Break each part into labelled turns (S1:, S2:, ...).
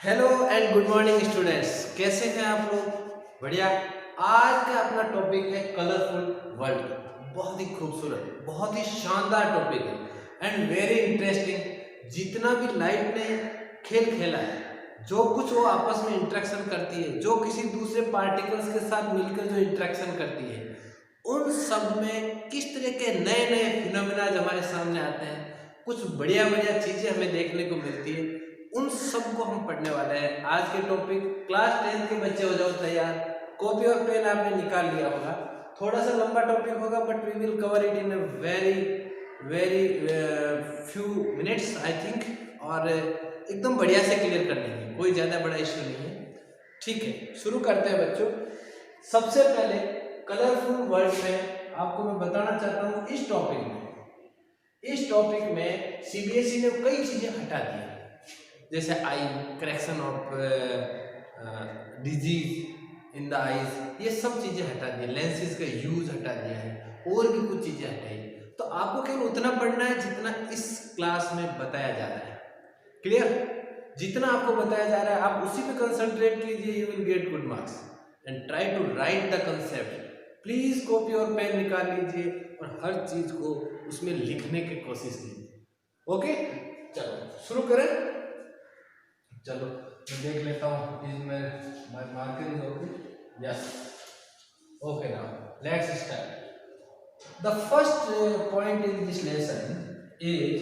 S1: Hello and good morning students, कैसे हैं आप लोग? बढ़िया। आज का अपना टॉपिक है कलरफुल वर्ल्ड। बहुत ही खूबसूरत, बहुत ही शानदार टॉपिक है एंड वेरी इंटरेस्टिंग। जितना भी लाइफ ने खेल खेला है, जो कुछ वो आपस में इंटरेक्शन करती है, जो किसी दूसरे पार्टिकल्स के साथ मिलकर जो इंटरेक्शन करती है, उन सब में किस तरह के नए नए फिनोमेना हमारे सामने आते हैं, कुछ बढ़िया बढ़िया चीजें हमें देखने को मिलती है, उन सब को हम पढ़ने वाले हैं। आज के टॉपिक क्लास 10 के बच्चे हो जाओ तैयार। कॉपी और पेन आपने निकाल लिया होगा। थोड़ा सा लंबा टॉपिक होगा but we will cover it in a very very few minutes I think, और एकदम बढ़िया से क्लियर कर लेंगे, कोई ज़्यादा बड़ा इश्यू नहीं है। ठीक है, शुरू करते हैं बच्चों। सबसे पहले कलरफुल वर्ल्ड में आपको मैं बताना चाहता हूँ, इस टॉपिक में सीबीएसई ने कई चीज़ें हटा दी है, जैसे eye correction of disease in the eyes, ये सब चीज़ें हटा दी, लेंसेज का यूज हटा दिया है, और भी कुछ चीज़ें हटाई। तो आपको केवल उतना पढ़ना है जितना इस क्लास में बताया जा रहा है। क्लियर? जितना आपको बताया जा रहा है आप उसी पे कंसंट्रेट कीजिए, you will get good marks and try to write the concept. Please copy और पेन निकाल लीजिए और हर चीज को उसमें लिखने की कोशिश कीजिए। ओके, चलो शुरू करें। चलो मैं देख लेता हूँ इसमें marker is okay. Yes, okay, now let's start. The first point in this lesson is,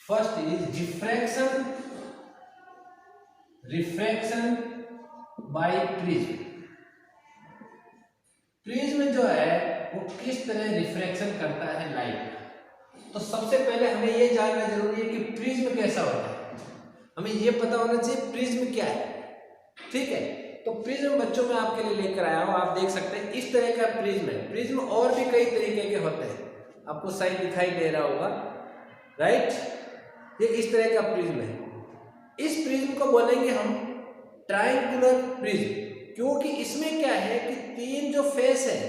S1: first is refraction by prism. Prism जो है वो किस तरह रिफ्रैक्शन करता है लाइट। तो सबसे पहले हमें ये जानना जरूरी है कि प्रिज्म कैसा होता है। हमें ये पता होना चाहिए प्रिज्म क्या है। ठीक है, तो प्रिज्म बच्चों में आपके लिए लेकर आया हूं। आप देख सकते हैं इस तरह का प्रिज्म है। प्रिज्म और भी कई तरीके के होते हैं, आपको साइड दिखाई दे रहा होगा, राइट? ये इस तरह का प्रिज्म है। इस प्रिज्म को बोलेंगे हम ट्रायंगुलर प्रिज्म, क्योंकि इसमें क्या है कि तीन जो फेस है,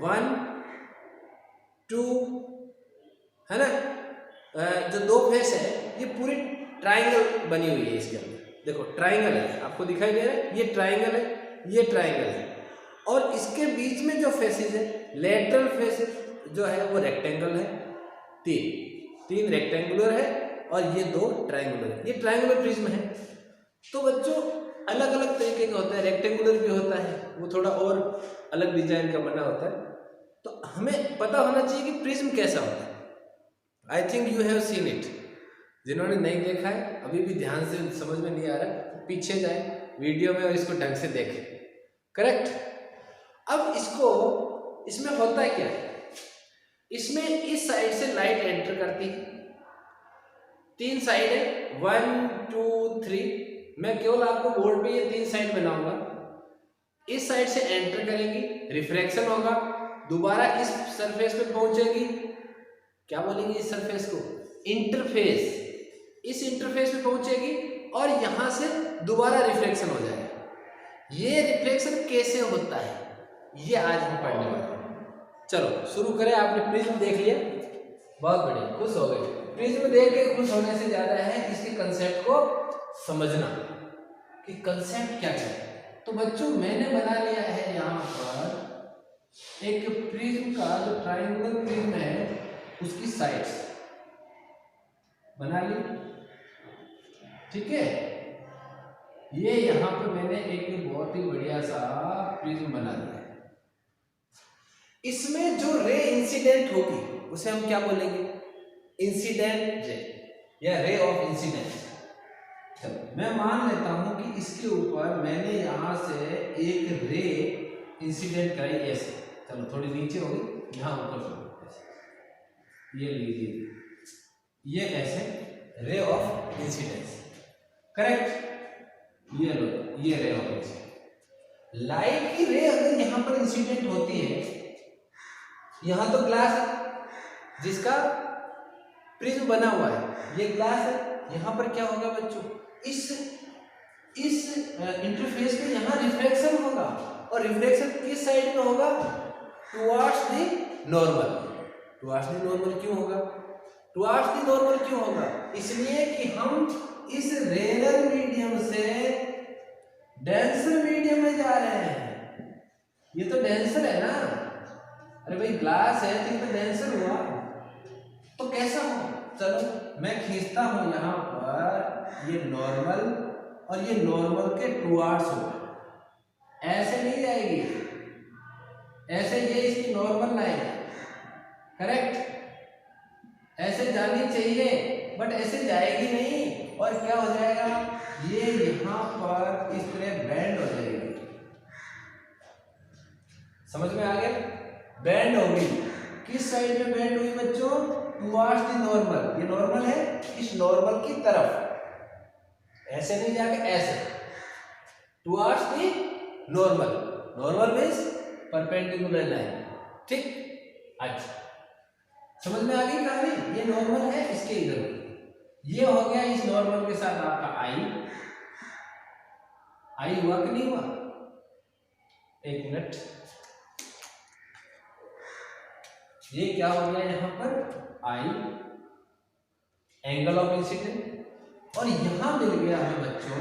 S1: 1 2 है ना, जो दो फेस है ये पूरी ट्रायंगल बनी हुई है। इसके अंदर देखो ट्रायंगल है, आपको दिखाई दे रहा है, ये ट्रायंगल है, ये ट्रायंगल है, और इसके बीच में जो फेसेस है, लेटरल फेस जो है वो रेक्टेंगल है। तीन रेक्टेंगुलर है और ये दो ट्रायंगुलर है। ये ट्रायंगुलर प्रिज्म है। तो बच्चों अलग अलग तरीके का होता है, रेक्टेंगुलर भी होता है, वो थोड़ा और अलग डिजाइन का बना होता है। तो हमें पता होना चाहिए कि प्रिज्म कैसा होता है। I think you have seen it. जिन्होंने नहीं देखा है, अभी भी ध्यान से समझ में नहीं आ रहा, तो पीछे जाए वीडियो में और इसको ढंग से देखें। करेक्ट? अब इसमें होता है क्या, इसमें इस साइड से लाइट एंटर करती है, तीन साइड है, 1 2 3। मैं केवल आपको बोर्ड पे ये तीन साइड बनाऊंगा। इस साइड से एंटर करेगी, रिफ्रैक्शन होगा, दोबारा इस सरफेस पे पहुंचेगी, क्या बोलेंगे इस सरफेस को, इंटरफेस। इस इंटरफेस पे पहुंचेगी और यहां से दोबारा रिफ्लेक्शन हो जाएगा। ये रिफ्लेक्शन कैसे होता है ये आज हम पढ़ने वाले हैं। चलो शुरू करें। आपने प्रिज्म देख लिया, बहुत बढ़िया, खुश हो गए। प्रिज्म देख के खुश होने से ज्यादा है इसके कंसेप्ट को समझना कि कंसेप्ट क्या है। तो बच्चों मैंने बना लिया है यहाँ पर एक प्रिज्म का, जो ट्रायंगुलर प्रिज्म है उसकी साइड्स बना ली। ठीक है, ये यहाँ पे मैंने एक बहुत ही बढ़िया सा प्रिज्म बना लिया है। इसमें जो रे इंसिडेंट होगी उसे हम क्या बोलेंगे, इंसिडेंट रे या रे ऑफ इंसिडेंस। चलो मैं मान लेता हूं कि इसके ऊपर मैंने यहां से एक रे इंसिडेंट कराई ऐसे। चलो थोड़ी नीचे होगी, यहां ऊपर ये लीजिए, ये ऐसे रे ऑफ इंसिडेंस। करेक्ट? ये लो, ये रे ऑफ इंसिडेंस। लाइट की रे अगर यहां पर इंसिडेंट होती है, यहां तो ग्लास है जिसका प्रिज्म बना हुआ है, ये ग्लास है, यहां पर क्या होगा बच्चों, इस इंटरफेस पे यहां रिफ्लेक्शन होगा, और रिफ्लेक्शन किस साइड में होगा, towards the normal. Towards the normal क्यों होगा, टुवर्ड्स द नॉर्मल क्यों होगा, इसलिए कि हम इस रेनर ये तो डेंसर है ना, अरे भाई ग्लास है तो ये तो डेंसर हुआ, तो कैसा हो, चलो मैं खींचता हूं यहाँ पर ये नॉर्मल, और ये नॉर्मल के टुवार्ड्स हो, ऐसे नहीं जाएगी, ऐसे ये इसकी नॉर्मल लाइन है, करेक्ट, ऐसे जानी चाहिए बट ऐसे जाएगी नहीं, और क्या हो जाएगा, ये यहाँ पर इस तरह बैंड हो जाएगी, समझ में आ गया, बैंड हो गई, किस साइड में बैंड हुई बच्चों, टुवार्ड्स द नॉर्मल, ये नॉर्मल है इस नॉर्मल की तरफ, ऐसे नहीं जाके ऐसे, towards the normal, normal means perpendicular line, ठीक, अच्छा समझ में आ गई कहानी, ये नॉर्मल है इसके इधर, ये हो गया इस नॉर्मल के साथ आपका आई, आई हुआ कि नहीं हुआ, एक मिनट, ये क्या हो गया यहां पर आई, एंगल ऑफ इंसिडेंट, और यहां मिल गया हमें बच्चों,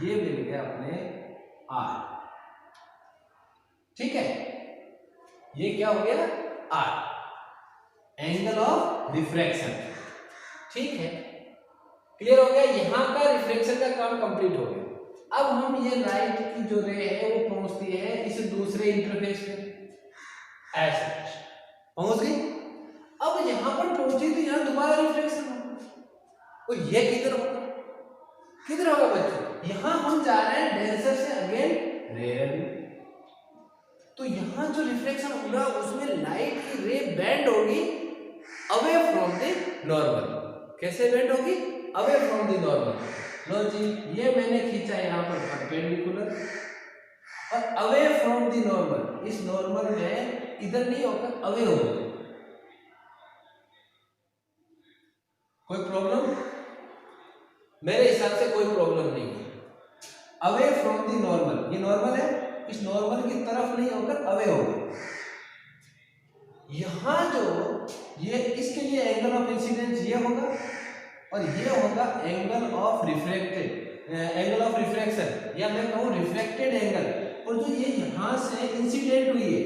S1: ये मिल गया अपने आर, ठीक है, ये क्या हो गया आर, एंगल ऑफ रिफ्रैक्शन, ठीक है, क्लियर हो गया, यहां का रिफ्लेक्शन का काम कंप्लीट हो गया। अब हम ये लाइट की जो रे है वो पहुंचती है इस दूसरे इंटरफेस पे, ऐसे पहुंच गई, अब यहां पर पहुंची तो यहां दोबारा रिफ्लेक्शन होगा, और ये किधर होगा, किधर होगा बच्चों, यहां हम जा रहे हैं डेंसर से अगेन रेयर, तो यहां जो रिफ्लेक्शन होगा उसमें लाइट की रे बेंड होगी अवे फ्रॉम द नॉर्मल, कैसे बेंड होगी, अवे फ्रॉम द नॉर्मल, लो जी ये मैंने खींचा यहाँ पर परपेंडिकुलर, और अवे फ्रॉम द नॉर्मल, इस नॉर्मल में इधर नहीं होगा, अवे होगा, कोई प्रॉब्लम, मेरे हिसाब से कोई प्रॉब्लम नहीं है, अवे फ्रॉम द नॉर्मल, ये नॉर्मल है, इस नॉर्मल की तरफ नहीं होकर अवे होगा, यहां जो ये इसके लिए एंगल ऑफ इंसिडेंस ये होगा, और ये होगा angle of reflected, angle of refraction, या मैं कहूं रिफ्लेक्टेड एंगल, और जो ये यहां से इंसिडेंट हुई है,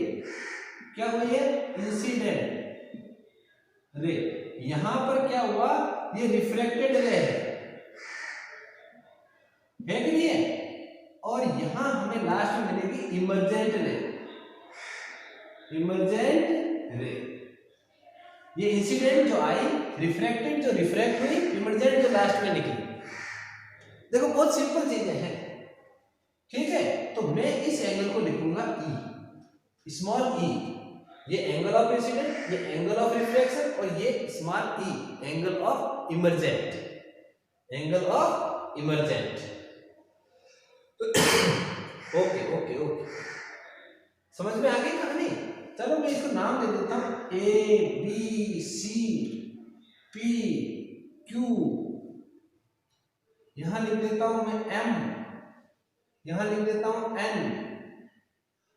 S1: क्या हुई है, इंसिडेंट रे, यहां पर क्या हुआ, ये रिफ्लेक्टेड रे है कि नहीं है, और यहां हमें लास्ट में मिलेगी इमर्जेंट रे, इमर्जेंट रे, ये इंसिडेंट जो आई, रिफ्रैक्टेड जो रिफ्रैक्ट हुई, इमर्जेंट जो लास्ट में निकली, देखो बहुत सिंपल चीजें हैं, ठीक है, तो मैं इस एंगल को लिखूंगा ई, स्मॉल ई, ये एंगल ऑफ इंसिडेंट, ये एंगल ऑफ रिफ्लेक्शन, और ये small E angle of emergent, angle of emergent, okay okay okay, समझ में आ गई कहानी, चलो मैं इसको नाम दे देता हूं, A B C P Q, यहां लिख देता हूं मैं एम, यहां लिख देता हूं एन,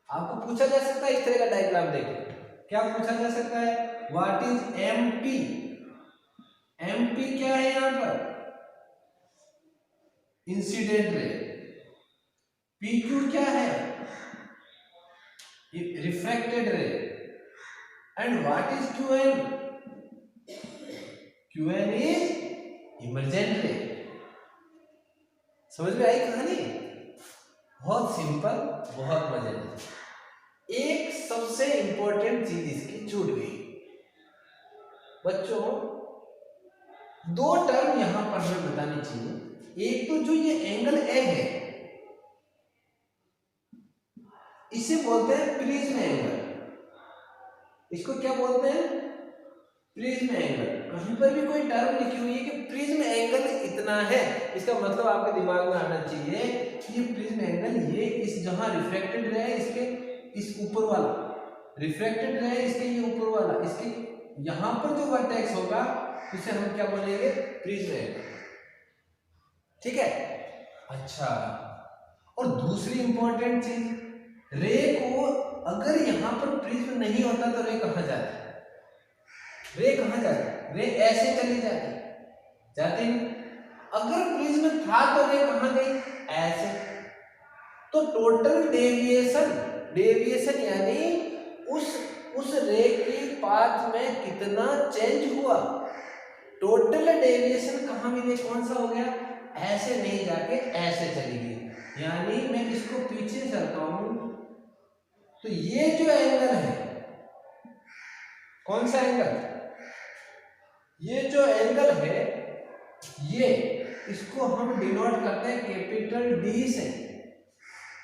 S1: आपको पूछा जा सकता है इस तरह का डायग्राम देख, क्या पूछा जा सकता है, what is M P, M P क्या है यहां पर, इंसिडेंट रे, पी क्यू क्या है, refracted ray, and what is Q N, Q N is emergent ray, समझ में आई कहानी, बहुत सिंपल, बहुत मजेदार, एक सबसे इंपॉर्टेंट चीज इसकी छूट गई बच्चों, दो टर्म यहां पर हमें बतानी चाहिए, एक तो जो ये एंगल ए है इसे बोलते हैं प्रिज्म एंगल, इसको क्या बोलते हैं, प्रिज्म एंगल, कहीं पर भी कोई टर्म लिखी हुई है कि प्रिज्म एंगल इतना है, इसका मतलब आपके दिमाग में आना चाहिए कि ये प्रिज्म एंगल, ये इस जहां रिफ्रैक्टेड रे है इसके इस ऊपर वाला, रिफ्रैक्टेड रे इसके ये ऊपर वाला, इसके यहां पर जो वर्टेक्स होगा उसे हम क्या बोलेंगे, प्रिज्म एंगल, ठीक है, अच्छा, और दूसरी इंपॉर्टेंट चीज, रे को अगर यहां पर प्रिज्म नहीं होता तो रे कहां जाती, रे कहां जाती, रे ऐसे चली जाती, जाती नहीं, अगर प्रिज्म था तो रे कहां गई, ऐसे, तो टोटल डेविएशन, डेविएशन यानी उस रे के पाथ में कितना चेंज हुआ। टोटल डेविएशन कहाँ मिले, कौन सा हो गया, ऐसे नहीं जाके ऐसे चली गई। यानी मैं इसको पीछे चलता हूं तो ये जो एंगल है, कौन सा एंगल, ये जो एंगल है ये, इसको हम डिनोट करते हैं कैपिटल डी से,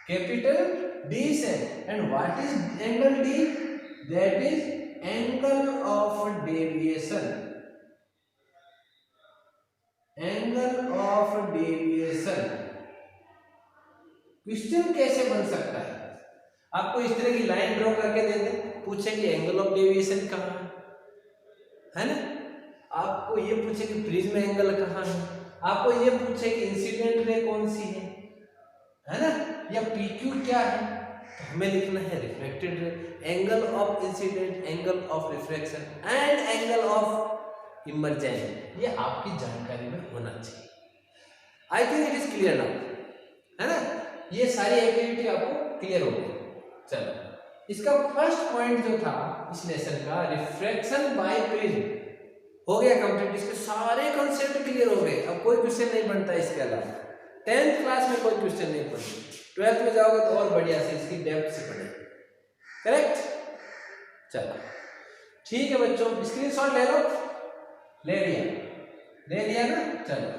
S1: कैपिटल डी से। And what is angle D, that is angle of deviation, angle of deviation. Question कैसे बन सकता है, आपको इस तरह की लाइन ड्रॉ करके दे दे, पूछे कि एंगल ऑफ डेविएशन कहाँ है ना, आपको ये पूछे कि प्रिज्म एंगल कहाँ है, आपको ये पूछे कि इंसिडेंट रे कौन सी है ना, या PQ क्या है, तो हमें लिखना है reflected ray, angle of incident, angle of reflection and angle of emergence. ये आपकी जानकारी में होना चाहिए। आई think it is clear now, है ना, ये सारी एक्टिविटी आपको क्लियर हो गई। चलो, इसका फर्स्ट पॉइंट जो था इस लेसन का, रिफ्रैक्शन बाय प्रिज्म, हो गया कंप्लीट। इसके सारे कॉन्सेप्ट क्लियर हो गए, अब कोई क्वेश्चन नहीं बनता इसके अलावा। 10th क्लास में कोई क्वेश्चन नहीं बनता, 12th में जाओगे तो और बढ़िया से इसकी डेप्थ से पढ़े, करेक्ट। चलो ठीक है बच्चों, स्क्रीनशॉट ले लो, ले लिया ना। चलो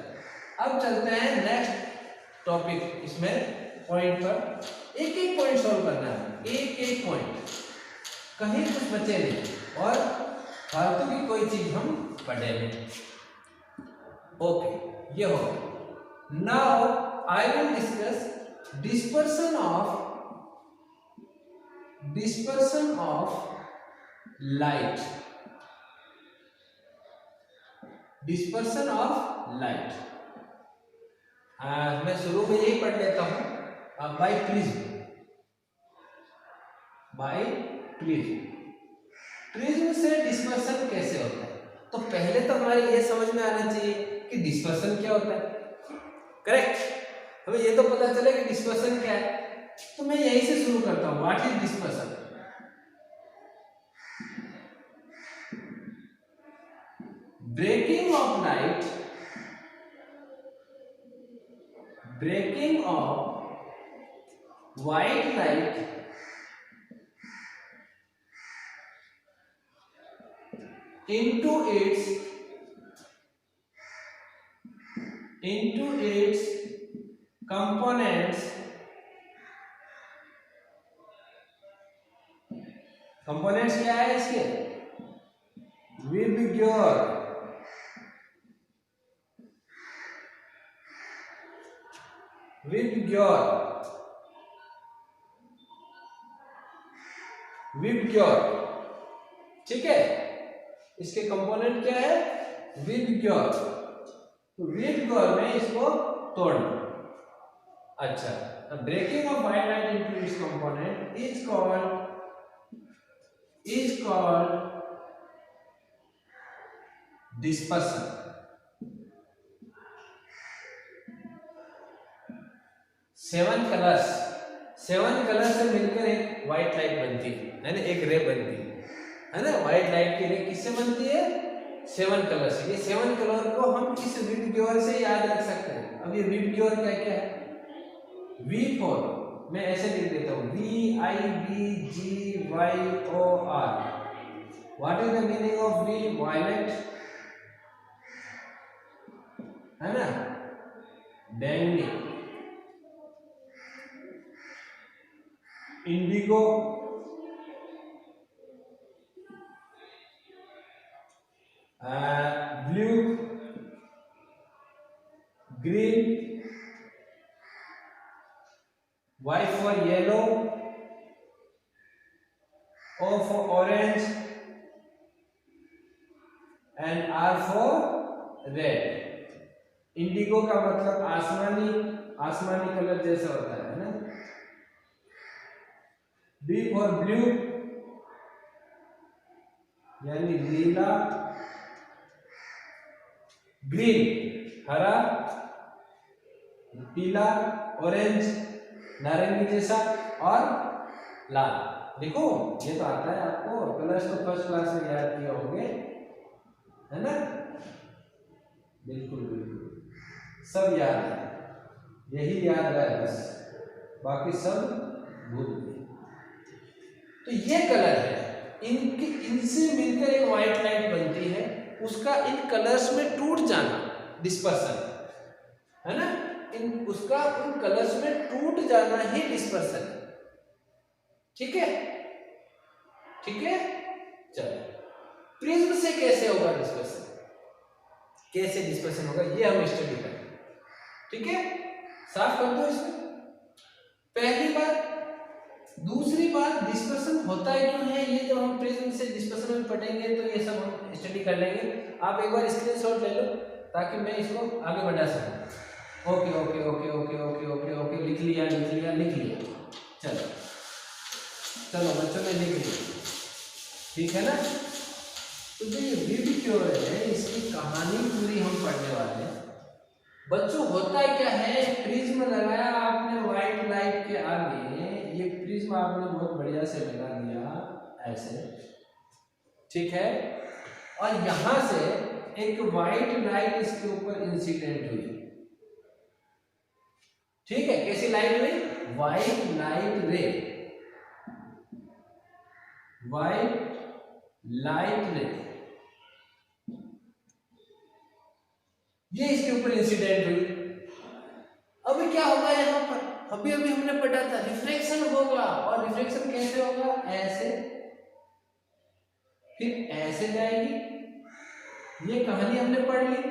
S1: अब चलते हैं नेक्स्ट टॉपिक, इसमें पॉइंट पर एक एक पॉइंट सॉल्व करना है, एक एक पॉइंट, कहीं कुछ बचे नहीं और फालतू की कोई चीज हम पढ़े नहीं। ओके, ये हो। Now I will discuss dispersion of light, dispersion of light। मैं शुरू में यही पढ़ लेता हूं, बाय प्रिज्म, प्रिज्म से डिस्पर्शन कैसे होता है। तो पहले तो हमारे ये समझ में आना चाहिए कि डिस्पर्शन क्या होता है, करेक्ट। हमें ये तो पता चले कि डिस्पर्शन क्या है, तो मैं यहीं से शुरू करता हूं। What is dispersion, breaking of light, breaking of white light into its components, components क्या है इसके, विबग्योर, ठीक है। इसके कंपोनेंट क्या है, विबग्योर, तो विबग्योर में इसको तोड़ना। अच्छा, breaking of white light into its component is called dispersion. Seven colours से मिलकर एक व्हाइट लाइट बनती है ना, एक रे बनती है ना। व्हाइट लाइट की रे किससे बनती है, 7 कलर से। ये 7 कलर को हम इस विबग्योर से याद रख सकते हैं। अब ये विबग्योर क्या क्या है, V4 मैं ऐसे लिख देता हूँ, VIBGYOR। What is the meaning of V, violet है ना, बैंगनी, indigo, blue, green, Y for yellow, O for orange and R for red। Indigo का मतलब आसमानी कलर जैसा होता है ना। B for blue यानी नीला, ग्रीन हरा, पीला, ऑरेंज नारंगी जैसा, और लाल। देखो ये तो आता है आपको, कलर्स तो फर्स्ट क्लास में याद किए होंगे, है ना? बिल्कुल बिल्कुल सब याद है, यही याद है बस, बाकी सब भूल गए। तो ये कलर है, इनकी इनसे मिलकर एक व्हाइट लाइट बनती है, उसका इन कलर्स में टूट जाना, डिस्पर्सन, है ना? इन उसका उन कलर्स में टूट जाना ही डिस्पर्सन है। ठीक है, ठीक है। चलो प्रिज्म से कैसे होगा डिस्पर्सन, कैसे डिस्पर्सन होगा ये हम स्टडी करेंगे। ठीक है, साफ कर दो इसमें पहली बात। दूसरी बात, डिस्पर्सन होता है क्यों है, ये जब हम प्रिज्म से डिस्पर्सन में पढ़ेंगे तो ये सब हम स्टडी कर लेंगे। आप एक बार स्क्रीनशॉट ले लो ताकि मैं इसको आगे बढ़ा सकूं। Okay okay okay okay okay okay okay, लिख लिया लिख लिया लिख लिया। चलो चलो बच्चों ने लिख लिया, ठीक है ना? तो जो ये वीडियो है इसकी कहानी पूरी हम पढ़ने वाले हैं। बच्चों होता क्या है, प्रिज्म लगाया आपने व्हाइट लाइट के आगे, ये प्रिज्म आपने बहुत बढ़िया से लगा दिया ऐसे, ठीक है? और यहां से एक व्हाइट लाइट इसके ऊपर इंसिडेंट हुई, ठीक है? कैसी लाइट हुई? व्हाइट लाइट रे, व्हाइट लाइट रे, ये इसके ऊपर इंसिडेंट हुई। अभी क्या होगा यहाँ पर, अभी अभी हमने पढ़ा था रिफ्लेक्शन होगा, और रिफ्लेक्शन कैसे होगा? ऐसे, फिर ऐसे जाएगी, ये कहानी हमने पढ़ ली।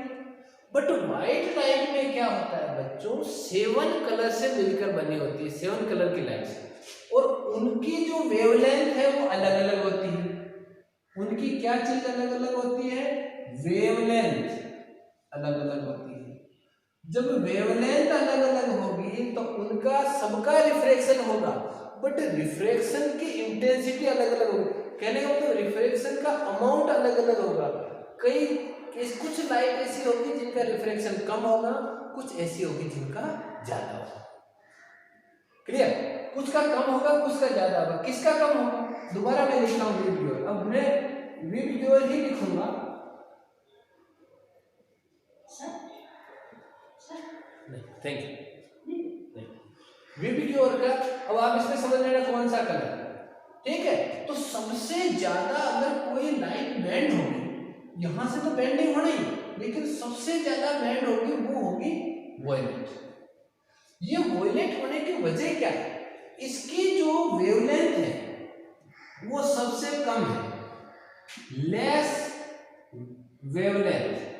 S1: बट व्हाइट लाइट में क्या होता है बच्चों, 7 कलर से मिलकर बनी होती है, 7 कलर की लाइट से, और उनकी जो वेवलेंथ है वो अलग अलग होती है। उनकी क्या चीज अलग अलग होती है? वेवलेंथ अलग अलग होती है। जब वेवलेंथ अलग अलग होगी तो उनका सबका रिफ्रैक्शन होगा, बट रिफ्रैक्शन की इंटेंसिटी अलग अलग होगी। कहने का मतलब रिफ्रैक्शन का अमाउंट अलग अलग होगा। कई कुछ लाइट ऐसी होगी जिनका रिफ्रैक्शन कम होगा, कुछ ऐसी होगी जिनका ज्यादा होगा। क्लियर? कुछ का कम होगा, कुछ का ज्यादा होगा। किसका कम होगा? दोबारा मैं लिखता हूँ वीडियो, अब मैं वीडियो ही लिखूंगा। Thank you. वीडियो का अब आप इसमें समझ लेना कौन सा कलर, ठीक है? तो सबसे ज्यादा अगर कोई लाइट बैंड होगी, यहां से तो बैंडिंग होनी है, लेकिन सबसे ज्यादा बैंड होगी वो होगी वॉयलेट। ये वॉयलेट होने की वजह क्या है? इसकी जो वेवलेंथ है वो सबसे कम है, लेस वेवलेंथ।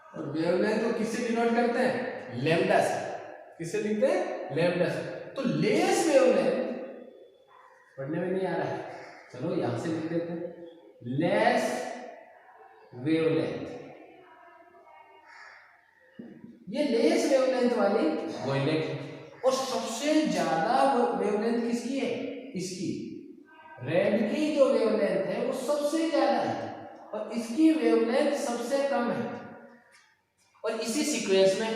S1: और वेवलेंथ को किससे डिनोट करते हैं? लैम्डा से। किससे लिखते हैं? लैम्डा से। तो लेस वेवलेंथ पढ़ने में नहीं आ रहा है, चलो यहां से लिख देते हैं, लेस वेवलेंथ। ये लेस वेवलेंथ वाली वॉयलेट। और सबसे ज्यादा वेवलेंथ किसकी है? इसकी रेड की जो वेवलेंथ है वो सबसे ज्यादा है, और इसकी वेवलेंथ सबसे कम है। और इसी सीक्वेंस में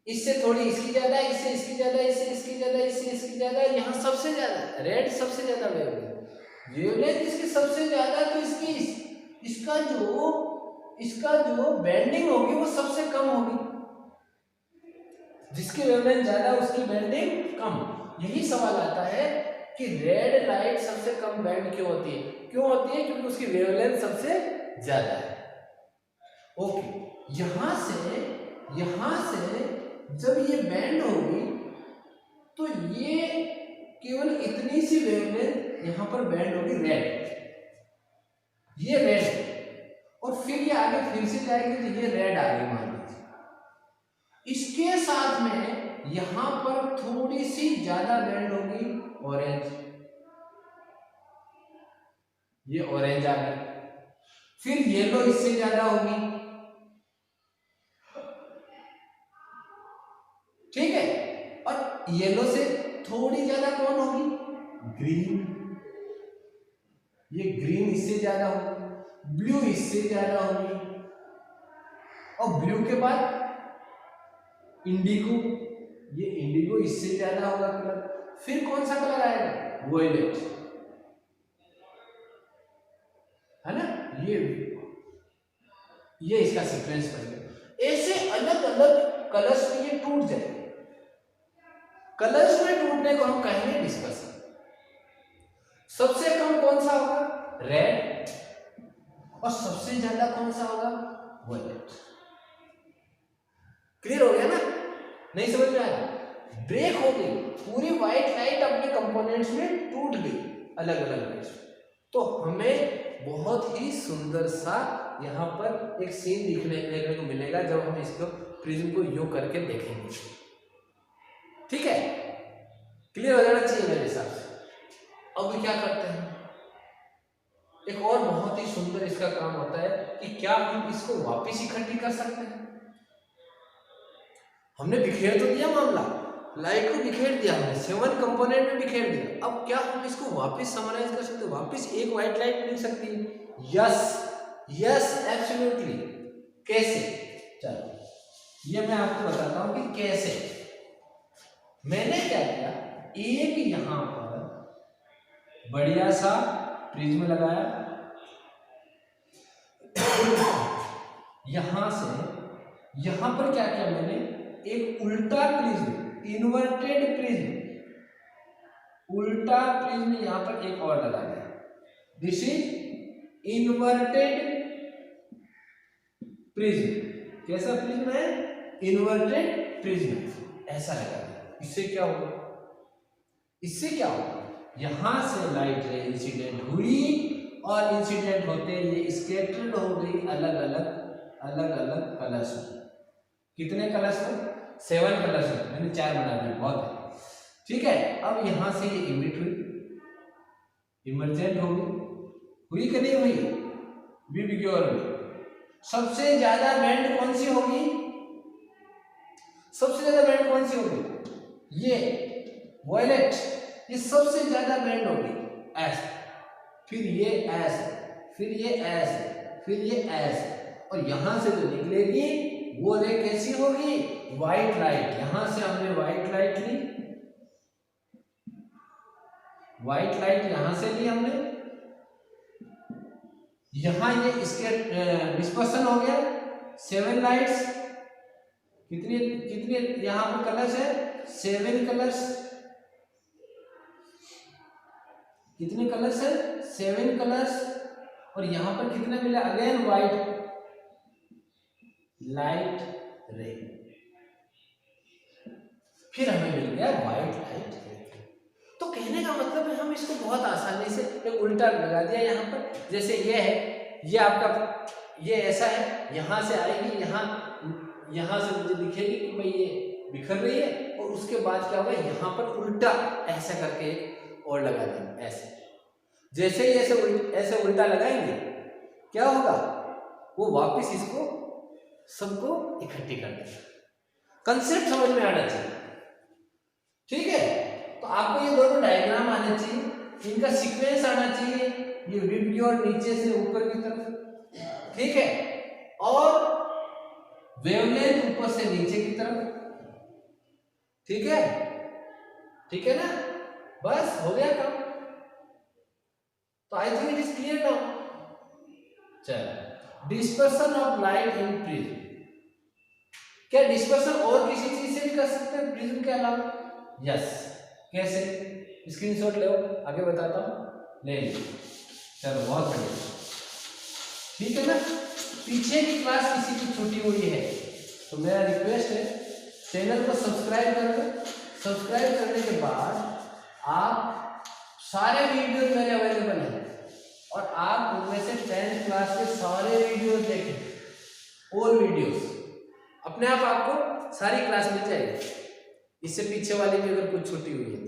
S1: इससे थोड़ी इसकी ज्यादा, इससे इसकी ज्यादा, इससे इसकी ज्यादा, इससे इसकी ज्यादा, यहाँ सबसे ज्यादा रेड सबसे ज्यादा वेवलेंथ इसकी सबसे ज्यादा। तो इसका जो बेंडिंग होगी वो सबसे कम होगी। जिसकी वेवलेंथ ज्यादा उसकी बेंडिंग कम। यही सवाल आता है कि रेड लाइट सबसे कम बैंड क्यों होती है? क्यों होती है? क्योंकि उसकी वेवलेंथ सबसे ज्यादा है। ओके, यहां से जब ये बैंड होगी तो ये केवल इतनी सी वेवलेंथ यहां पर बैंड होगी रेड, ये रेड, और फिर ये आगे फिर से जाएगी तो ये रेड आगे मान लीजिए। इसके साथ में यहां पर थोड़ी सी ज्यादा बैंड होगी ऑरेंज, ये ऑरेंज आ गई। फिर येलो इससे ज्यादा होगी, ठीक है? और येलो से थोड़ी ज्यादा कौन होगी? ग्रीन। ये ग्रीन इससे ज्यादा होगी, ब्लू इससे ज्यादा होगी, और ब्लू के बाद इंडिगो, ये इंडिगो इससे ज्यादा होगा कलर। फिर कौन सा कलर आएगा? वॉयलेट, है ना। ये इसका सीक्वेंस बनेगा। ऐसे अलग अलग कलर्स में ये टूट जाएंगे। कलर्स में टूटने को हम कहेंगे डिस्पर्सन। सबसे कम कौन सा होगा? रेड, और सबसे ज्यादा कौन सा होगा? वॉयलेट। क्लियर हो गया ना? नहीं समझ में आया? ब्रेक हो गई, पूरी व्हाइट लाइट अपने कंपोनेंट्स में टूट गई अलग अलग वेज। तो हमें बहुत ही सुंदर सा यहाँ पर एक सीन देखने को मिलेगा जब हम इसको प्रिज्म को यूं करके देखेंगे। ठीक है, क्लियर हो जाना चाहिए मेरे हिसाब से। अब क्या करते हैं, एक और बहुत ही सुंदर इसका काम होता है कि क्या हम इसको वापस इकट्ठी कर सकते हैं। हमने बिखेर तो दिया मामला, लाइट को बिखेर दिया हमने, 7 कंपोनेंट में बिखेर दिया। अब क्या हम इसको वापस समराइज कर सकते हैं? वापस एक व्हाइट लाइट मिल सकती है? Yes, yes, absolutely. कैसे? चलो ये मैं आपको बताता हूं कि कैसे। मैंने क्या किया, एक यहां पर बढ़िया सा प्रिज्म लगाया, यहां से यहां पर क्या किया मैंने, एक उल्टा प्रिज्म, इन्वर्टेड प्रिज्म, उल्टा प्रिज्म यहां पर एक और लगा दिया। This is inverted prism. कैसा प्रिज्म है? Inverted prism. ऐसा लगा दिया। इससे क्या होगा? इससे क्या होगा, यहां से लाइट रे इंसिडेंट हुई और इंसिडेंट होते ये स्कैटर्ड हो गई अलग अलग कलर्स में। कितने कलर्स में? 7 कलर्स में। मैंने 4 बना दिए, बहुत है। ठीक है, अब यहां से ये इमिट हुई, इमर्जेंट हो गई, हुई कि नहीं हुई? विबग्योर हुई। सबसे ज्यादा बैंड कौन सी होगी? सबसे ज्यादा बैंड कौन सी होगी? ये वॉयलेट, ये सबसे ज्यादा बैंड होगी। एस, फिर ये एस, फिर ये एस, फिर ये एस, और यहां से जो निकलेगी वो रे कैसी होगी? White light. यहां से हमने व्हाइट लाइट ली, व्हाइट लाइट यहां से ली हमने, यहां ये इसके डिस्पर्सन हो गया 7 लाइट्स। कितने कितने यहां पर कलर्स है? 7 कलर्स। कितने कलर्स है? 7 कलर्स। और यहां पर कितने मिला? अगेन व्हाइट लाइट रे, फिर हमें मिल गया व्हाइट लाइट रे। तो कहने का मतलब है हम इसको बहुत आसानी से एक उल्टा लगा दिया यहाँ पर। जैसे ये है, ये आपका ये ऐसा है, यहाँ से आएगी, यहाँ से मुझे दिखेगी कि भाई ये बिखर रही है, और उसके बाद क्या होगा, यहाँ पर उल्टा ऐसा करके एक और लगा देंगे ऐसे। जैसे ही ऐसे उल्टा लगाएंगे क्या होगा, वो वापस इसको सबको इकट्ठी कर देगा। कंसेप्ट समझ में आना चाहिए। ठीक है, तो आपको ये दोनों डायग्राम आने चाहिए, इनका सीक्वेंस आना चाहिए, ये विबग्योर नीचे से ऊपर की तरफ, ठीक है, और वेवलेंथ ऊपर से नीचे की तरफ। ठीक है, ठीक है ना, बस हो गया काम। तो I think it is clear now. चलो, dispersion of light in prism. क्या डिस्पर्सन और किसी चीज से भी कर सकते हैं प्रिज्म के अलावा? यस। कैसे? स्क्रीनशॉट ले, आगे बताता हूं, ले लीजिए। चलो, बहुत बढ़िया, ठीक है ना। पीछे की क्लास किसी की छूटी हुई है तो मेरा रिक्वेस्ट है चैनल को सब्सक्राइब कर लो। सब्सक्राइब करने के बाद आप सारे वीडियोस मेरे अवेलेबल हैं, और आप उनमें से 10th क्लास के सारे वीडियोस देखें। ऑल वीडियोस अपने आप आपको सारी क्लास मिल जाएगी। इससे पीछे वाली भी अगर कुछ छुट्टी हुई है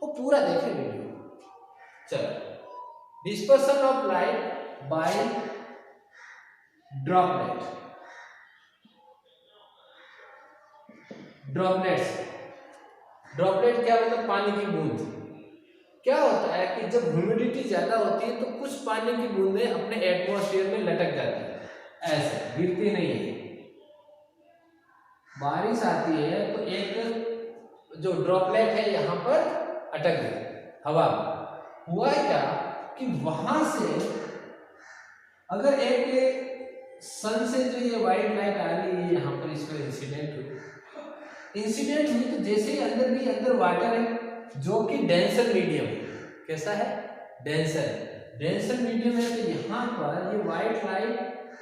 S1: वो पूरा देखें वीडियो। चलो, dispersion of light bye droplet. Droplets, droplet क्या मतलब? पानी की बूंद। क्या होता है कि जब ह्यूमिडिटी ज्यादा होती है तो कुछ पानी की बूंदें अपने एटमॉस्फेयर में लटक जाती है, ऐसे गिरती नहीं है। बारिश आती है तो एक जो ड्रॉपलेट है यहाँ पर अटक गई हवा में। हुआ क्या कि वहां से अगर एक सन से जो ये व्हाइट लाइट आ रही है यहाँ पर, इसमें इंसिडेंट हुई तो जैसे ही अंदर गई, अंदर वाटर है जो कि डेंसर मीडियम है। कैसा है? डेंसर मीडियम है। तो यहाँ पर ये व्हाइट लाइट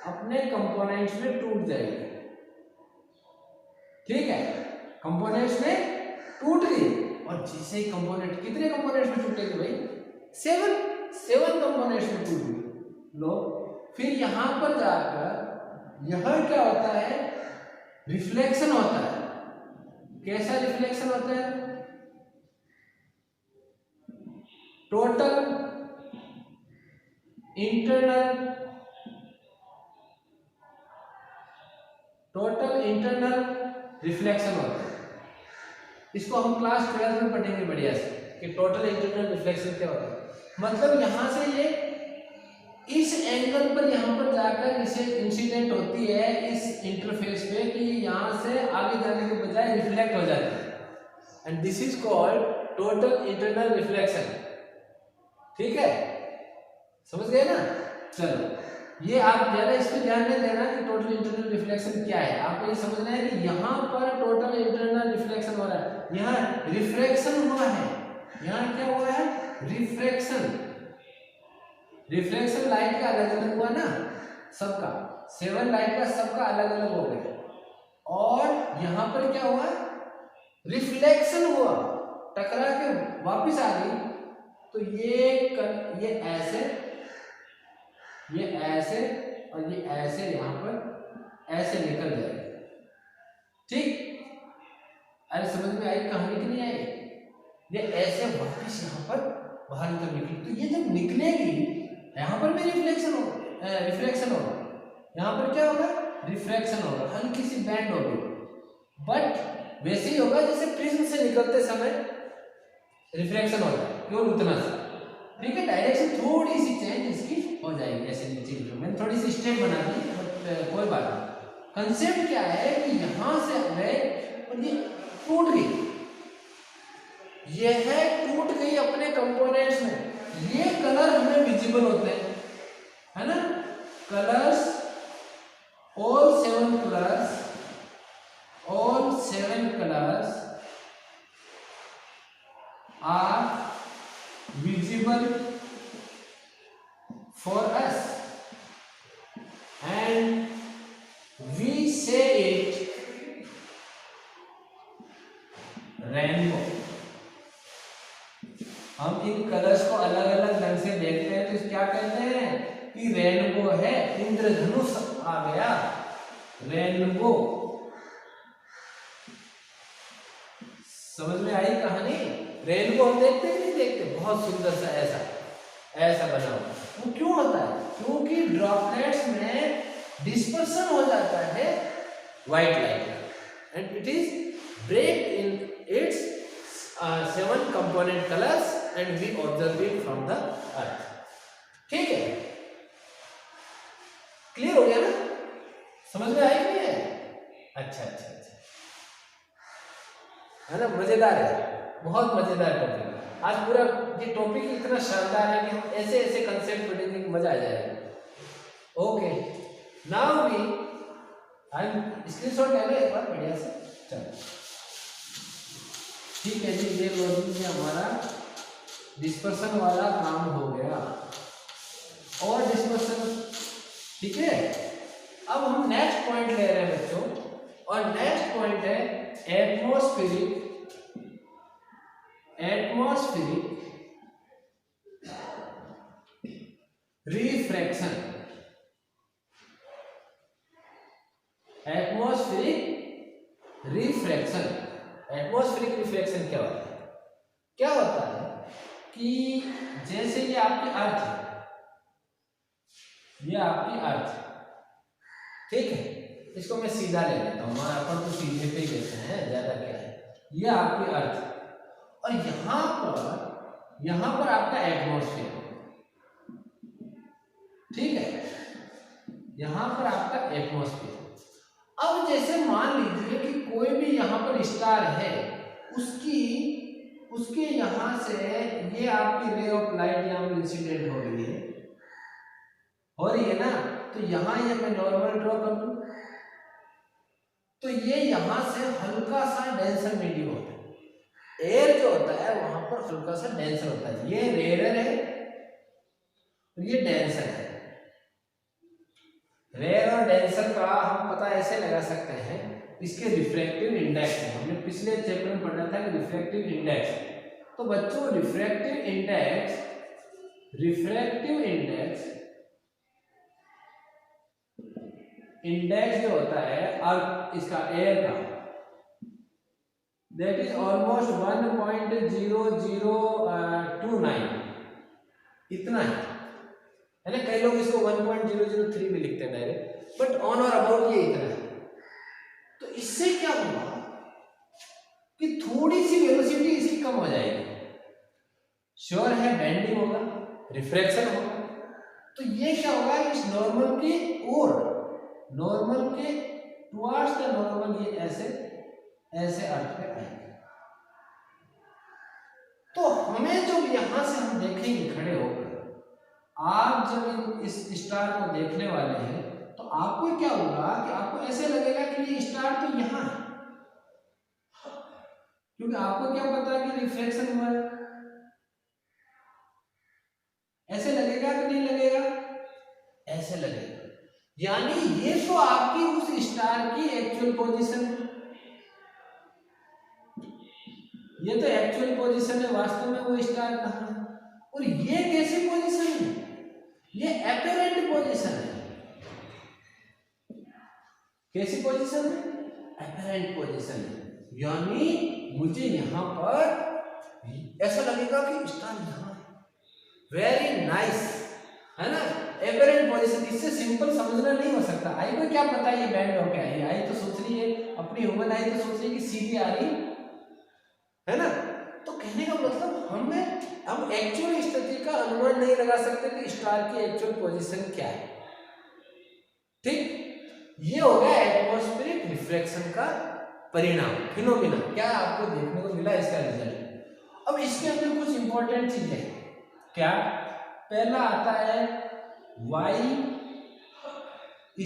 S1: अपने कंपोनेंट्स में टूट जाएगी। ठीक है, कंपोनेंट्स में टूट गई। और जैसे ही कंपोनेंट, कितने कंपोनेंट्स में टूटेगी भाई? 7 कंपोनेंट्स में टूट गई। लो, फिर यहां पर जाकर यह क्या होता है? रिफ्लेक्शन होता है। कैसा रिफ्लेक्शन होता है? टोटल इंटरनल रिफ्लेक्शन होता है। इसको हम क्लास 12 में पढ़ेंगे बढ़िया से कि टोटल इंटरनल रिफ्लेक्शन क्या होता है। मतलब यहां से ये इस एंगल पर यहाँ पर जाकर इसे इंसिडेंट होती है इस इंटरफेस पे कि यहाँ से आगे जाने के बजाय रिफ्लेक्ट हो जाती है, and this is called total internal reflection. ठीक है, समझ गए ना? चलो, ये आप ज्यादा इस पे ध्यान नहीं देना कि टोटल इंटरनल रिफ्लेक्शन क्या है। आपको ये समझना है कि यहाँ पर टोटल इंटरनल रिफ्लेक्शन हो रहा है, यहाँ रिफ्रैक्शन हुआ है। यहाँ क्या हुआ है? रिफ्लेक्शन लाइट का अलग अलग हुआ ना, सबका 7 लाइट का सबका अलग अलग हो गया। और यहाँ पर क्या हुआ? रिफ्लेक्शन हुआ, टकरा के वापस आ गई। तो ये ऐसे और ये ऐसे यहाँ पर ऐसे निकल जाएगा। ठीक, अरे समझ में आई कहानी कि नहीं आई? ये ऐसे वापस यहाँ पर बाहर निकल निकली। तो ये जब निकलेगी यहाँ पर भी रिफ्लेक्शन होगा, यहाँ पर क्या होगा? रिफ्रैक्शन होगा, हल्की सी बैंड होगी, बट वैसे ही होगा जैसे प्रिज्म से निकलते समय रिफ्रैक्शन होता है, केवल उतना सा। ठीक है, डायरेक्शन थोड़ी सी चेंज इसकी हो जाएगी। ऐसे नीचे मैंने थोड़ी सी स्टेप बना दी, बट कोई बात नहीं। कंसेप्ट क्या है कि यहाँ से गए और ये टूट गई, यह टूट गई अपने कंपोनेंट्स में। ये कलर हमें विजिबल होते हैं, है ना? Colours, all 7 colors are visible for us, and we say it rainbow. हम इन कलर्स को अलग अलग ढंग से देखते हैं तो क्या कहते हैं कि रेनबो है, इंद्रधनुष आ गया, रेनबो। समझ में आई कहानी? रेनबो हम देखते हैं नहीं देखते? बहुत सुंदर सा ऐसा बना हुआ। वो क्यों होता है? क्योंकि ड्रॉपलेट्स में डिस्पर्सन हो जाता है व्हाइट लाइट का, and it is break in its 7 component colors and we observe it from the earth. ठीक है, क्लियर हो गया ना? समझ में आई नहीं है? अच्छा, है ना? मजेदार है, बहुत मजेदार टॉपिक। आज पूरा ये टॉपिक इतना शानदार है कि हम ऐसे कंसेप्ट पढ़ेंगे कि मजा आ जाएगा। ओके, नाउ वी स्क्रीनशॉट ले लो एक बार बढ़िया से। चलो ठीक है जी, ये लॉजिक में हमारा डिस्पर्सन वाला काम हो गया। और डिस्पर्सन, ठीक है। अब हम नेक्स्ट पॉइंट ले रहे हैं बच्चों, और नेक्स्ट पॉइंट है एटमॉस्फेरिक रिफ्रैक्शन। एटमॉस्फेरिक रिफ्रैक्शन क्या होता है कि जैसे ये आपकी अर्थ है, ये आपकी अर्थ, ठीक है, इसको मैं सीधा ले लेता हूँ, वहां पर तो सीधे पे ही लेते हैं, ज्यादा क्या है। ये आपकी अर्थ, और यहाँ पर आपका एटमॉस्फेयर, ठीक है, यहाँ पर आपका एटमॉस्फेयर। अब जैसे मान लीजिए कि कोई भी यहाँ पर स्टार है, उसकी उसके यहां से ये आपकी रे ऑफ लाइट यहाँ पर इंसिडेंट हो रही है ना, तो यहाँ ये मैं नॉर्मल ड्रॉ कर दूं, तो ये यहां से हल्का सा डेंसर मीडियम होता है। एयर जो होता है वहां पर हल्का सा डेंसर होता है, ये रेयर है और ये डेंसर है। रेयर और डेंसर का हम पता ऐसे लगा सकते हैं, इसके रिफ्रैक्टिव इंडेक्स है। हमने पिछले चैप्टर में पढ़ा था कि रिफ्रैक्टिव इंडेक्स। तो बच्चों रिफ्रैक्टिव इंडेक्स जो होता है और इसका एयर का, दैट इज ऑलमोस्ट 1.0029 इतना है ना। कई लोग इसको 1.003 भी लिखते हैं डायरेक्ट, बट ऑन और अबाउट ये इतना है। तो इससे क्या होगा कि थोड़ी सी वेलोसिटी इसकी कम हो जाएगी, श्योर है बेंडिंग होगा, रिफ्रैक्शन होगा। तो ये क्या होगा, इस नॉर्मल के टुवर्ड्स द नॉर्मल ये ऐसे अर्थ पे आएंगे। तो हमें जब यहां से हम देखेंगे खड़े होकर, आप जब इस स्टार को देखने वाले हैं तो आपको क्या होगा कि आपको ऐसे लगेगा कि ये स्टार तो यहां है, क्योंकि आपको क्या पता है कि रिफ्लेक्शन हुआ है। ऐसे लगेगा कि नहीं लगेगा, ऐसे लगेगा। यानी ये तो आपकी उस स्टार की एक्चुअल पोजीशन है, ये तो एक्चुअल पोजीशन है, वास्तव में वो स्टार कहां है। और ये कैसी पोजीशन है, ये अपरेंट पोजीशन है। कैसी पोजीशन है, अपरेंट पोजीशन है। यानी मुझे यहां पर ऐसा लगेगा कि स्टार यहां है। वेरी नाइस, है ना, अपरेंट पोजीशन। इससे सिंपल समझना नहीं हो सकता। आई को क्या पता ये बैंड हो क्या है, आई तो सोच रही है, अपनी ह्यूमन आई तो सोच रही है कि सीधी आ रही है ना। तो कहने का मतलब हम एक्चुअल स्थिति का अनुमान नहीं लगा सकते कि स्टार की एक्चुअल पोजीशन क्या है। ठीक, ये हो गया एटमॉस्फेरिक रिफ्लेक्शन का परिणाम, फिनोमिना। क्या आपको देखने को मिला इसका रिजल्ट। अब इसके अंदर कुछ इंपॉर्टेंट चीजें क्या, पहला आता है why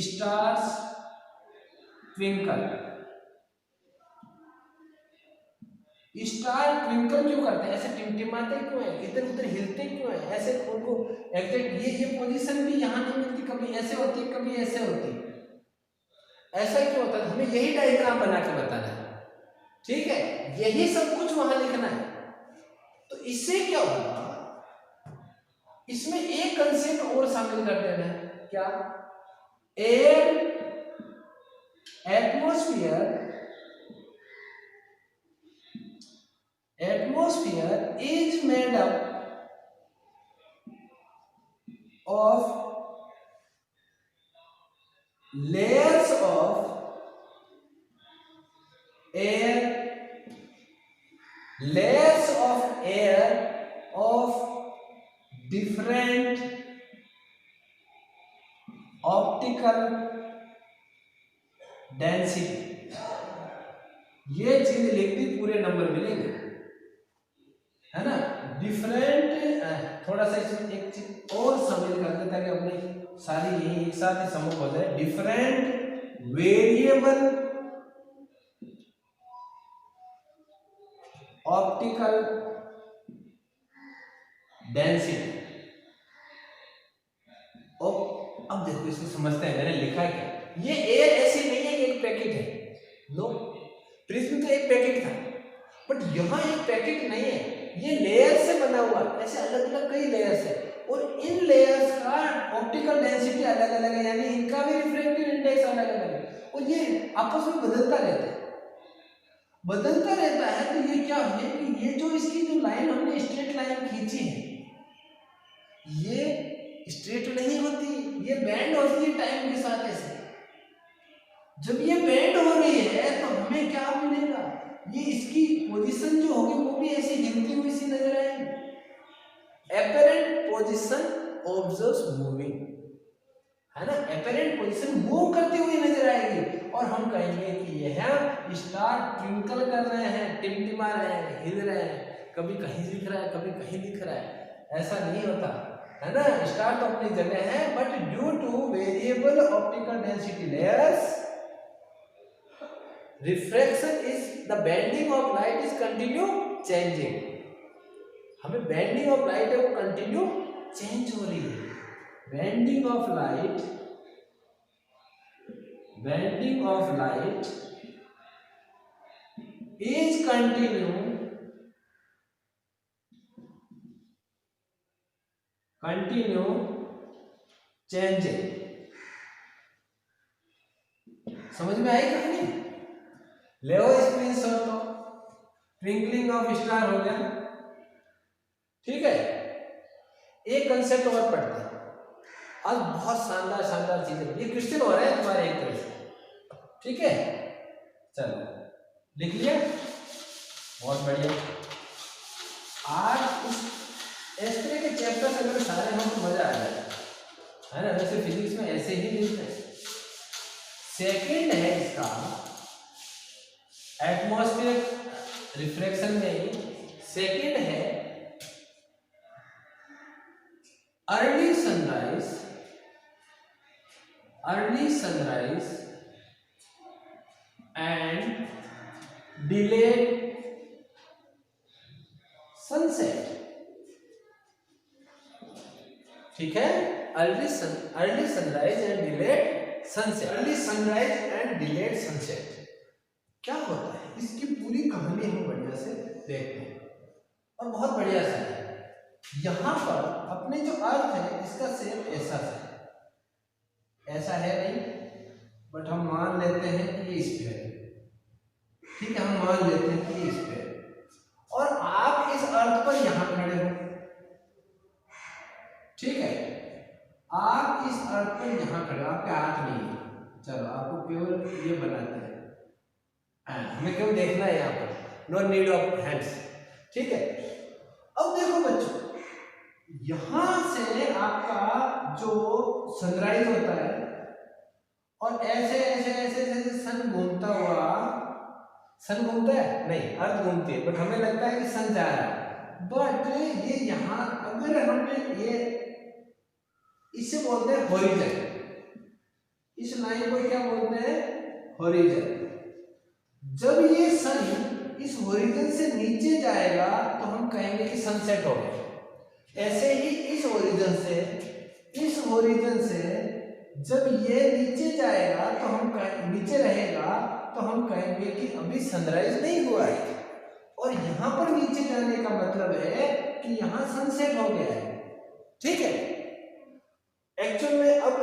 S1: stars twinkle. Star twinkle क्यों करते हैं, ऐसे टिमटिमाते क्यों है, इधर उधर हिलते क्यों है, ऐसे उनको एग्जैक्ट ये पोजीशन भी यहां नहीं मिलती, कभी ऐसे होती कभी ऐसे होती, ऐसा क्यों होता है, हमें यही डायग्राम बना के बताना है। ठीक है, यही सब कुछ वहां लिखना है। तो इससे क्या होगा, इसमें एक कंसेप्ट और शामिल कर देना है, क्या, air atmosphere is made up of layers of air of different optical density। ये चीज लिख दी, पूरे नंबर मिलेंगे, है ना। डिफरेंट, थोड़ा सा इसमें एक चीज और शामिल कर देता है कि अपनी सारी यही एक साथ ही सम्मुख हो जाए। Different variable optical density. अब देखो इसको समझते हैं, मैंने लिखा है क्या, ये एयर ऐसी नहीं है कि एक पैकेट है, नो, प्रिज्म तो एक पैकेट था, बट यहां एक पैकेट नहीं है, ये लेयर से बना हुआ, ऐसे अलग अलग कई लेयर्स है, और इन लेयर्स का ऑप्टिकल डेंसिटी अलग अलग है, यानी इनका भी रिफ्रैक्टिव इंडेक्स अलग अलग है, और ये आपस में बदलता रहता है। तो ये क्या है कि ये जो इसकी जो लाइन हमने स्ट्रेट लाइन खींची है, ये स्ट्रेट नहीं होती, ये बैंड होती है टाइम के साथ। ऐसे जब ये बैंड हो रही है तो हमें क्या मिलेगा, ये इसकी पोजीशन जो होगी वो भी ऐसे हिलती हुई सी नजर आएगी। apparent position observes moving, है ना, एपरेंट पोजीशन मूव करती हुई नजर आएगी और हम कहेंगे कि यह स्टार ट्विंकल कर रहे हैं, टिमटिमा रहे हैं, हिल रहे हैं, कभी कहीं दिख रहा है, कभी कहीं दिख रहा है। ऐसा नहीं होता, है ना। स्टार तो अपनी जगह है, but due two variable optical density layers refraction is the bending of light is continue changing. हमें बेंडिंग ऑफ लाइट है वो कंटिन्यू चेंज हो रही है। Bending of light is continue changing. समझ में आई कहानी? ले स्क्रीनशॉट। तो ट्विंकलिंग ऑफ स्टार हो गया, ठीक है। एक कंसेप्ट और पढ़ते हैं, आज बहुत शानदार शानदार चीजें, ये क्वेश्चन हो रहे हैं तुम्हारे एक तरह से, ठीक है। चलो लिख लिया, बहुत बढ़िया। आज इस तरह के चैप्टर अगर सारे हम तो मजा आ जाए, है ना। वैसे फिजिक्स में ऐसे ही मिलते हैं। सेकंड है इसका एटमॉस्फेयर रिफ्रैक्शन में ही सेकंड है early sunrise and delayed sunset, ठीक है। Early sunrise and delayed sunset. Early sunrise and delayed sunset क्या होता है, इसकी पूरी कहानी हम बढ़िया से देखते हैं और बहुत बढ़िया से है। यहां पर अपने जो अर्थ है इसका सेम ऐसा है, ऐसा है नहीं, बट हम मान लेते हैं कि ये स्फीयर है, ठीक है। हम मान लेते हैं कि ये स्फीयर है और आप इस अर्थ पर यहां खड़े हो, ठीक है। आप इस अर्थ पर यहां खड़े, आपके हाथ नहीं है, चलो आपको केवल ये बनाते हैं, हमें केवल देखना है यहाँ पर, नो नीड ऑफ हैंड्स, ठीक है। अब देखो बच्चों, यहां से आपका जो सनराइज होता है और ऐसे ऐसे ऐसे ऐसे सन घूमता हुआ, सन घूमता है नहीं, अर्थ घूमती है, बट हमें लगता है कि सन जा रहा है, बट ये यहां अगर हमें ये इसे बोलते हैं हॉरिजन, इस लाइन को क्या बोलते हैं, हॉरिजन। जब ये सन इस हॉरिजन से नीचे जाएगा तो हम कहेंगे कि सनसेट हो गया। ऐसे ही इस हॉरिजन से जब ये नीचे जाएगा तो हम नीचे रहेगा तो हम कहेंगे कि अभी सनराइज नहीं हुआ है, और यहां पर नीचे जाने का मतलब है कि यहां सनसेट हो गया है, ठीक है। एक्चुअल में अब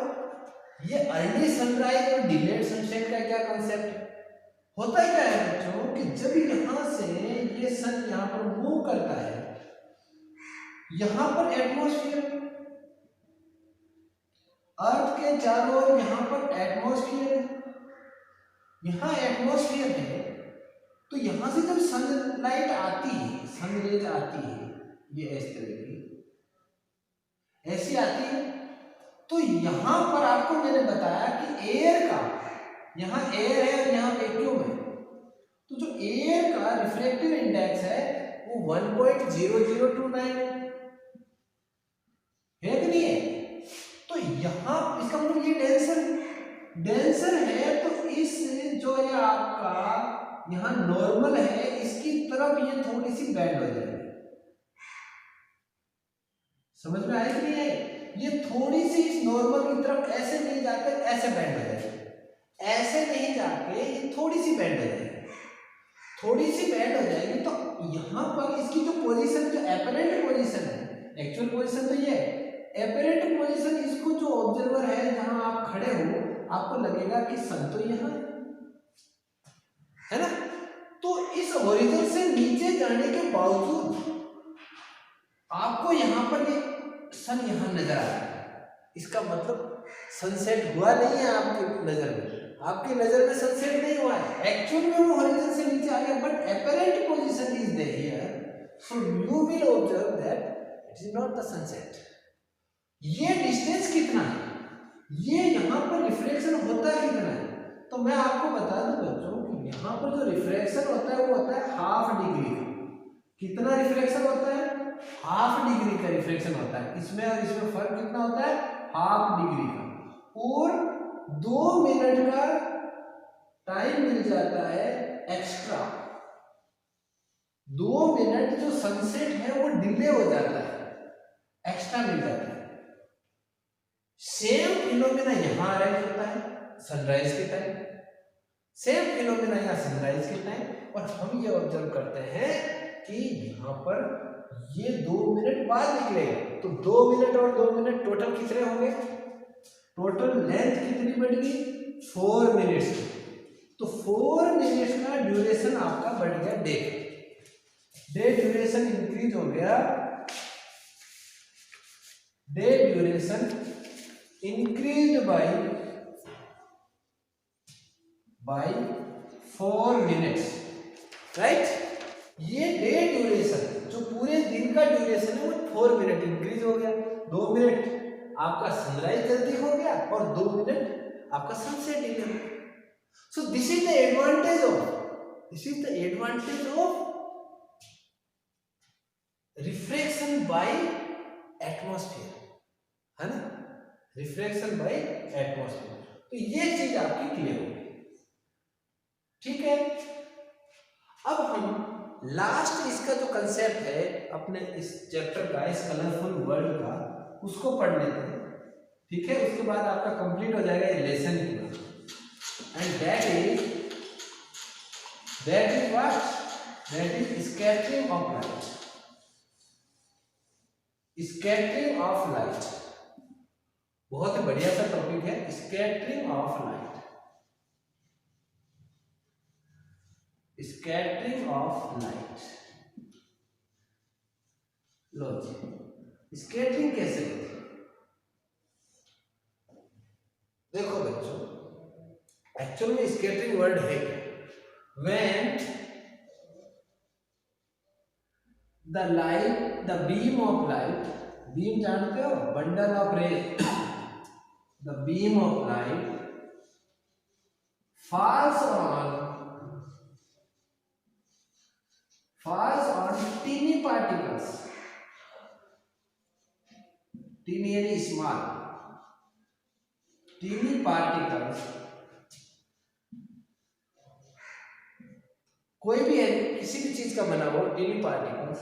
S1: ये अर्ली सनराइज और डिलेड सनसेट का क्या कंसेप्ट होता है, क्या है बच्चों, कि जब यहां से ये सन यहां पर मूव करता है, यहां पर एटमॉस्फेयर, अर्थ के चारों ओर यहां पर एटमॉस्फेयर है, यहां एटमॉस्फेयर है, तो यहां से जब सनलाइट आती है, सनरेज आती है, ये इस तरह की ऐसी आती है, तो यहां पर आपको मैंने बताया कि एयर का, यहां एयर है और यहां वैक्यूम है, तो जो एयर का रिफ्रैक्टिव इंडेक्स है वो 1.0029 है कि नहीं है। तो यहां इसका मतलब ये डेंसर है, तो इस जो ये आपका यहां नॉर्मल है, इसकी तरफ ये थोड़ी सी बैंड हो जाएगी। समझ में आया कि नहीं है? ये थोड़ी सी इस नॉर्मल की तरफ ऐसे नहीं जाकर ऐसे बैंड हो जाएगी, ऐसे नहीं जाके ये थोड़ी सी बैंड हो जाएगी, थोड़ी सी बैंड हो जाएगी। तो यहां पर इसकी जो पोजीशन, जो एपरेंट पोजीशन है, एक्चुअल पोजीशन तो ये है, एपरेंट पोजीशन, इसको जो ऑब्जर्वर है जहां आप खड़े हो, आपको लगेगा कि सन तो यहां है ना। तो इस ओरिजिन से नीचे जाने के बावजूद आपको यहां पर ये सन यहां नजर आ रहा है, इसका मतलब सनसेट हुआ नहीं है आपकी नजर में, आपकी नजर में सनसेट नहीं हुआ है, एक्चुअल में वो ओरिजिन से नीचे आ गया, but apparent position is there here, so you will observe that it is not the sunset. ये डिस्टेंस कितना है, ये यहाँ पर रिफ्रैक्शन होता कितना है, तो मैं आपको बता दूं बच्चों कि यहाँ पर जो रिफ्रैक्शन होता है वो होता है ½ डिग्री का। कितना रिफ्रैक्शन होता है, ½ डिग्री का रिफ्रैक्शन होता है। इसमें और इसमें फर्क कितना होता है, ½ डिग्री का। और 2 मिनट का टाइम मिल जाता है एक्स्ट्रा। 2 मिनट जो सनसेट है वो डिले हो जाता है, एक्स्ट्रा मिल जाता है। सेम फिनोमेना यहां अराइज होता है सनराइज के टाइम, सेम फिनोमेना यहाँ सनराइज के टाइम। और हम ये ऑब्जर्व करते हैं कि यहाँ पर ये 2 मिनट बाद निकलेगा, तो 2 मिनट और 2 मिनट टोटल कितने होंगे, टोटल लेंथ कितनी बढ़ गई, 4 मिनट्स। तो 4 मिनट्स का ड्यूरेशन आपका बढ़ गया डे, डे ड्यूरेशन इंक्रीज हो गया, day duration increase by 4 minutes, right. ये डे ड्यूरेशन जो पूरे दिन का ड्यूरेशन है वो 4 मिनट इंक्रीज हो गया। 2 मिनट आपका सनराइज जल्दी हो गया और 2 मिनट आपका सनसेट डिले हो गया। So this is the advantage of refraction by atmosphere, है ना, रिफ्रैक्शन बाय एटमॉस्फेयर। तो ये चीज आपकी क्लियर होगी, ठीक है। अब हम लास्ट इसका जो कंसेप्ट है अपने इस चैप्टर का, इस कलरफुल वर्ल्ड का, उसको पढ़ लेते हैं, ठीक है। उसके बाद आपका कंप्लीट हो जाएगा ये लेसन पूरा। And that is what, that is scattering of light, scattering of light. बहुत ही बढ़िया सा टॉपिक है, scattering of light, scattering of light. लो जी, स्कैटरिंग कैसे होती है, देखो बच्चों, एक्चुअल में स्कैटरिंग वर्ड है when the light, the beam of light, beam जानते हो, bundle of rays, the beam of light falls on teeny particles, teeny यानी small, teeny particles, कोई भी है, किसी भी चीज का बना हुआ teeny particles,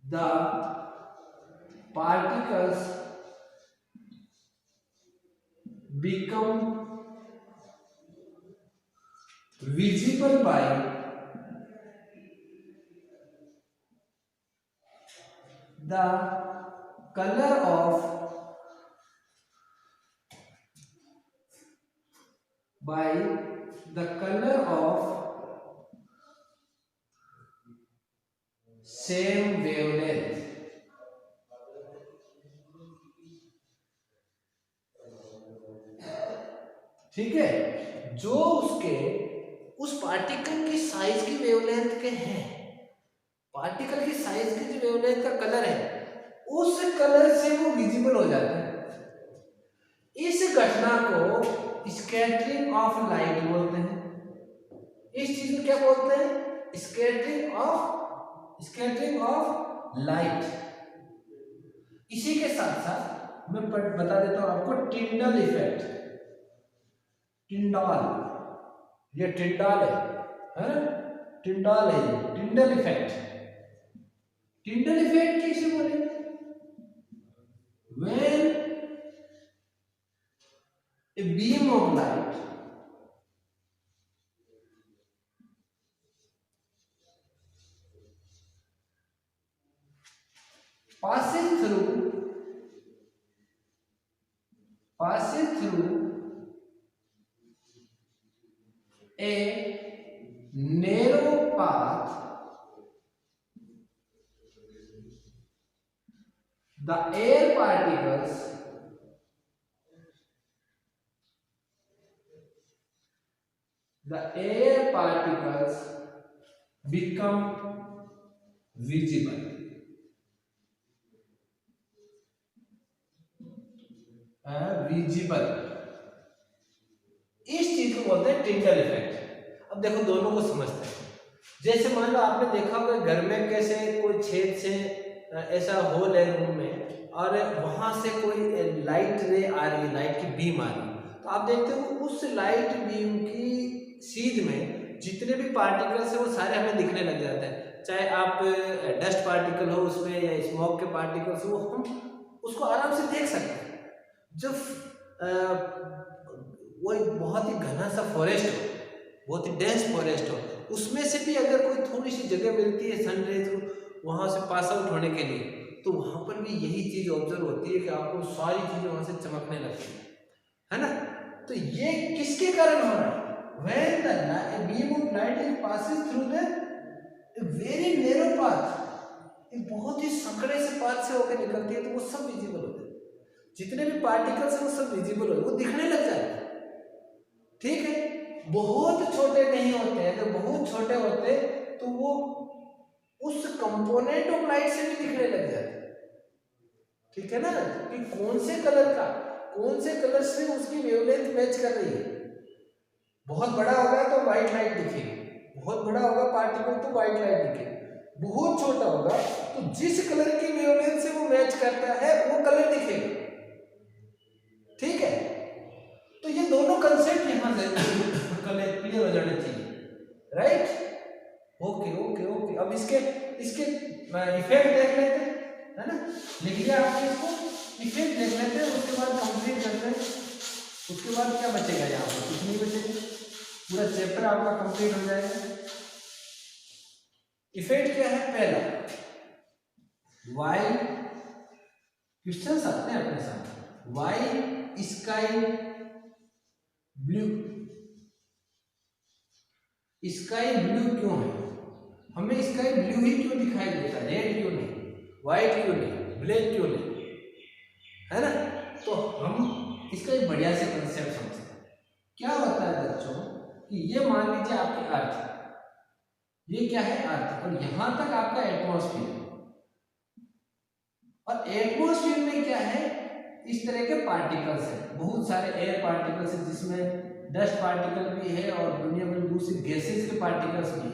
S1: the particles become visible by the color of same wavelength, ठीक है। जो उसके उस पार्टिकल की साइज की वेवलेंथ के हैं, पार्टिकल की साइज की जो वेवलेंथ का कलर है उस कलर से वो विजिबल हो जाता है। इस घटना को स्कैटरिंग ऑफ लाइट बोलते हैं। इस चीज को क्या बोलते हैं, स्कैटरिंग ऑफ लाइट। इसी के साथ साथ मैं बता देता हूं आपको टिंडल इफेक्ट, टिंडॉल, ये टिंडॉल है ना, टिंडॉल है ये, टिंडल इफेक्ट। टिंडल इफेक्ट कैसे बोलेंगे, when a beam of light passes through a narrow path, the air particles become visible, visible, इस चीज को बोलते हैं टिंटल इफेक्ट। अब देखो दोनों को समझते हैं। जैसे मान लो आपने देखा होगा घर में कैसे कोई छेद से ऐसा होल है रूम में और वहां से कोई लाइट रे आ रही है, लाइट की बीम आ रही है, तो आप देखते हो उस लाइट बीम की सीध में जितने भी पार्टिकल्स है वो सारे हमें दिखने लग जाते हैं, चाहे आप डस्ट पार्टिकल हो उसमें या स्मोक के पार्टिकल्स हो, हम उसको आराम से देख सकते हैं। जब वो एक बहुत ही घना सा फॉरेस्ट हो, बहुत ही डेंस फॉरेस्ट हो, उसमें से भी अगर कोई थोड़ी सी जगह मिलती है सनरेज को वहां से पास आउट होने के लिए, तो वहां पर भी यही चीज ऑब्जर्व होती है कि आपको सारी चीजें वहां से चमकने लगती है ना। तो ये किसके कारण हो रहा है? When the beam of light is passes through the very narrow path, एक बहुत ही संकरे से पाथ से होकर निकलती है, तो वो सब विजिबल होते हैं, जितने भी पार्टिकल्स हैं वो सब विजिबल होते हैं, वो दिखने लग जाते हैं। ठीक है, बहुत छोटे नहीं होते, अगर बहुत छोटे होते तो वो उस कंपोनेंट ऑफ लाइट से भी दिखने लग जाते। ठीक है ना, कि कौन से कलर का कौन से कलर से उसकी वेवलेंथ मैच कर रही है। बहुत बड़ा होगा तो व्हाइट लाइट दिखेगी, बहुत बड़ा होगा पार्टिकल तो व्हाइट लाइट दिखेगी, बहुत छोटा होगा तो जिस कलर की वेवलेंथ से वो मैच करता है वो कलर दिखेगा। ठीक है, तो ये दोनों कंसेप्ट यहां से क्लियर हो जाने चाहिए, राइट? Okay okay okay. अब इसके इफेक्ट देख लेते हैं, है ना, लिख लिया आपने, इसको इफेक्ट देख लेते हैं, उसके बाद कंप्लीट करते हैं। उसके बाद क्या बचेगा, यहाँ पर कुछ नहीं बचेगा, पूरा चैप्टर आपका कंप्लीट हो जाएगा। इफेक्ट क्या है? पहला, वाई, क्वेश्चंस आते हैं अपने साथ, why sky blue, sky blue क्यों है? हमें स्काई ब्लू ही क्यों दिखाई देता है, रेड क्यों नहीं, व्हाइट क्यों नहीं, ब्लैक क्यों नहीं, है ना? तो हम इसका एक बढ़िया से कंसेप्ट समझते हैं। क्या होता है बच्चों कि ये मान लीजिए आपकी अर्थ, ये क्या है? अर्थ, और यहां तक आपका एटमॉस्फेयर, और एटमॉस्फेयर में क्या है? इस तरह के पार्टिकल्स हैं, बहुत सारे एयर पार्टिकल्स हैं, जिसमें डस्ट पार्टिकल भी है और दुनिया में दूसरी गैसेस के पार्टिकल्स भी हैं,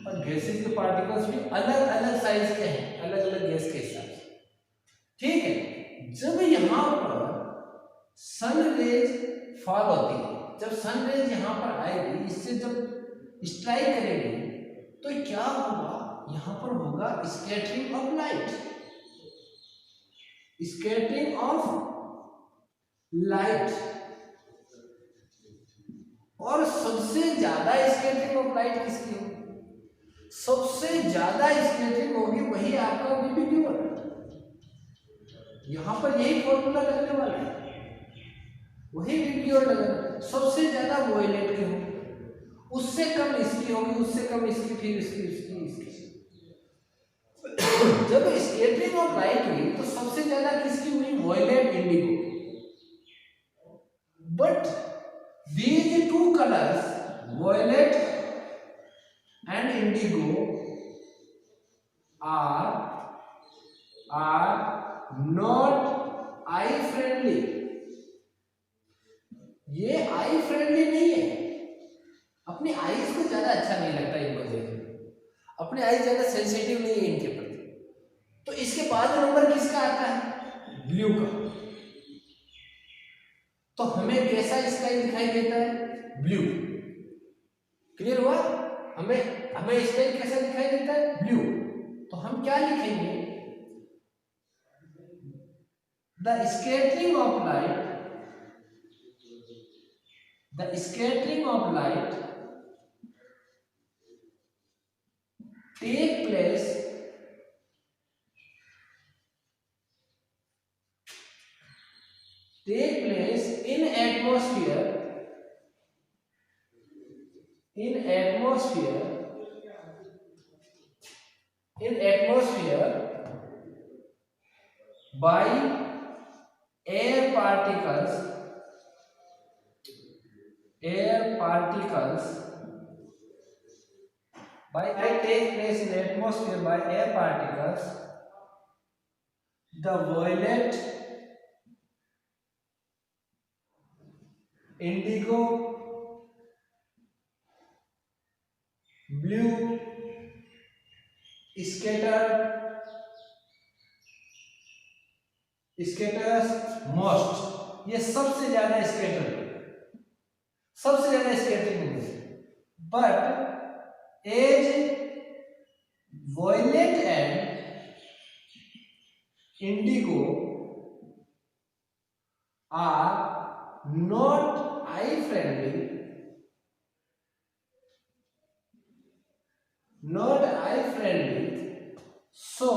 S1: और गैसेस के पार्टिकल्स भी अलग अलग साइज के हैं, अलग अलग गैस के हिसाब से। ठीक है, जब यहाँ पर सन रेज फॉल होती है, जब सन रेज यहाँ पर आएगी, इससे जब स्ट्राइक करेगी तो क्या होगा? यहाँ पर होगा scattering of light, scattering of light, और सबसे ज्यादा स्कैटरिंग ऑफ लाइट किसकी होगी? सबसे ज्यादा स्कैटरिंग होगी वही आपका विजिबल। यहां पर यही फॉर्मूला लगने वाला है, वही विजिबल लगेगा। सबसे ज्यादा वॉयलेट की होगी, उससे कम इसकी होगी, उससे कम इसकी, फिर इसकी, इसकी। जब स्कैटरिंग ऑफ लाइट हुई तो सबसे ज्यादा किसकी हुई? Violet, indigo. But these two colors, violet and indigo, are not eye friendly. ये आई फ्रेंडली नहीं है, अपनी आईज को ज्यादा अच्छा नहीं लगता इनको देखने, अपने आईज ज्यादा सेंसिटिव नहीं है इनके प्रति। तो इसके बाद नंबर किसका आता है? ब्लू का। तो हमें कैसा स्काई दिखाई देता है? ब्लू। क्लियर हुआ? हमें स्काई कैसा दिखाई देता है? ब्लू। तो हम क्या लिखेंगे? The scattering of light, the scattering of light take place in atmosphere by air particles by take place in atmosphere by air particles. The violet indigo, blue, scatters, most, ये सबसे ज्यादा स्कैटरिंग होगी। But as violet and indigo are not eye friendly, so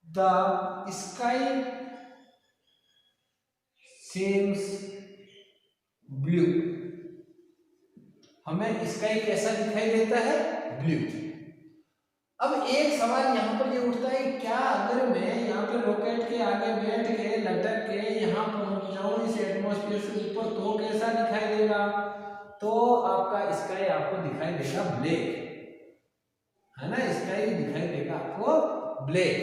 S1: the sky seems blue. हमें sky कैसा दिखाई देता है? Blue. अब एक सवाल यहाँ पर ये उठता है, क्या अगर मैं यहाँ पे रॉकेट के आगे बैठ के लटक के यहाँ पहुंच जाऊं इस एटमॉस्फेयर से ऊपर, तो कैसा दिखाई देगा? तो आपका स्काई आपको दिखाई देगा ब्लैक, है ना? स्काई दिखाई देगा आपको ब्लैक,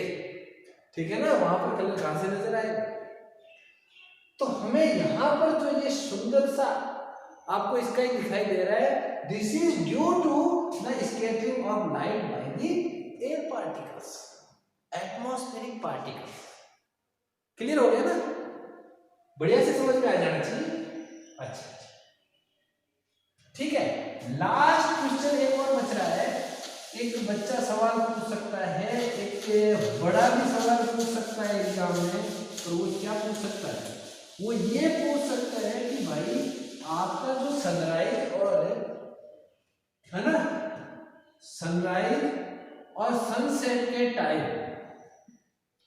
S1: ठीक है ना? वहां पर कलर कहां से नजर आएगा? तो हमें यहाँ पर जो ये सुंदर सा आपको स्काई दिखाई दे रहा है, this is due to the scattering of light by the air particles, atmospheric particles. Clear हो गया ना? बढ़िया से समझ में आ जाना चाहिए। अच्छा, ठीक है। लास्ट क्वेश्चन एक और बच रहा है। एक बच्चा सवाल पूछ सकता है, एक बड़ा भी सवाल पूछ सकता है एग्जाम में। तो वो क्या पूछ सकता है? वो ये पूछ सकता है कि भाई आपका जो सनराइज और, है ना, सनराइज और सनसेट के टाइम,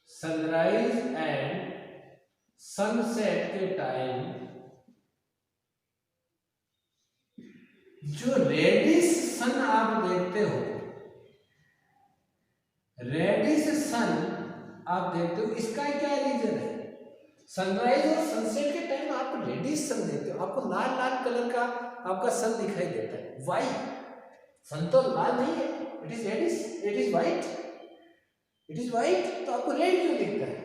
S1: सनराइज एंड सनसेट के टाइम जो रेडिश सन आप देखते हो, रेडिश सन आप देखते हो, इसका क्या रीजन है? सनराइज और सनसेट के टाइम आप रेडिश सन देखते हो, आपको लाल लाल कलर का आपका सन दिखाई देता है। वाई? सन तो लाल नहीं है, it is reddish, it is white, it is white, तो आपको रेड क्यों दिखता है?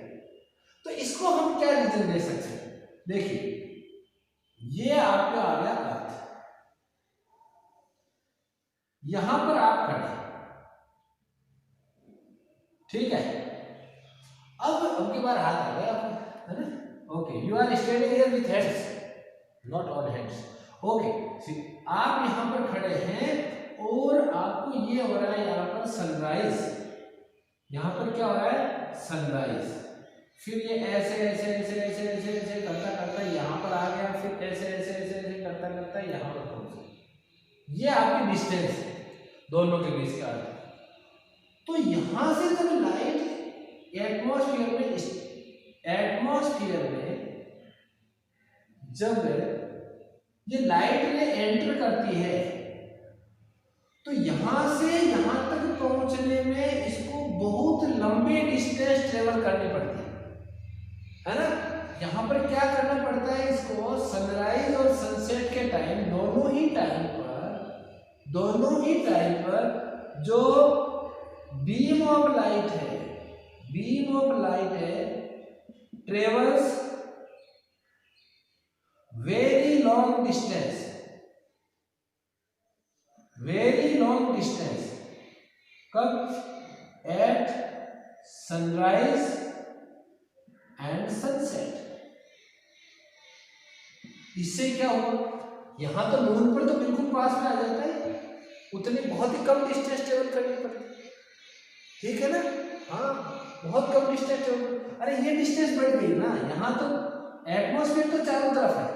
S1: तो इसको हम क्या रीजन दे सकते हैं? देखिए, ये आपका आ गया अर्थ, यहां पर आप खड़े, ठीक है। अब की बार हाथ आ गया आपका, है ना? Okay, you are standing here with hands, not on hands. Okay, see आप यहां पर खड़े हैं और आपको ये हो रहा है यहां पर सनराइज, यहां पर क्या हो रहा है? सनराइज। फिर ये ऐसे ऐसे ऐसे ऐसे ऐसे ऐसे करता करता यहां पर आ गया, फिर ऐसे ऐसे ऐसे ऐसे करता करता यहां पर पहुंच गया। ये आपकी डिस्टेंस है दोनों के बीच का। तो यहां से जब लाइट एटमॉस्फेयर में जब ये लाइट में एंटर करती है, तो यहां से यहां तक पहुंचने में इसको बहुत लंबी डिस्टेंस ट्रेवल करनी पड़ती है ना? यहां पर क्या करना पड़ता है इसको? सनराइज और सनसेट के टाइम, दोनों ही टाइम पर जो बीम ऑफ लाइट है ट्रेवल्स वेरी लॉन्ग डिस्टेंस कब? At sunrise and sunset. इससे क्या हुआ? यहां तो मून पर तो बिल्कुल पास में आ जाता है, उतनी बहुत ही कम डिस्टेंस ट्रेवल करनी पड़ती है, ठीक है ना? हाँ, बहुत कम डिस्टेंस ट्रेवल। अरे ये डिस्टेंस बढ़ गई ना, यहाँ तो एटमॉस्फेयर तो चारों तरफ है।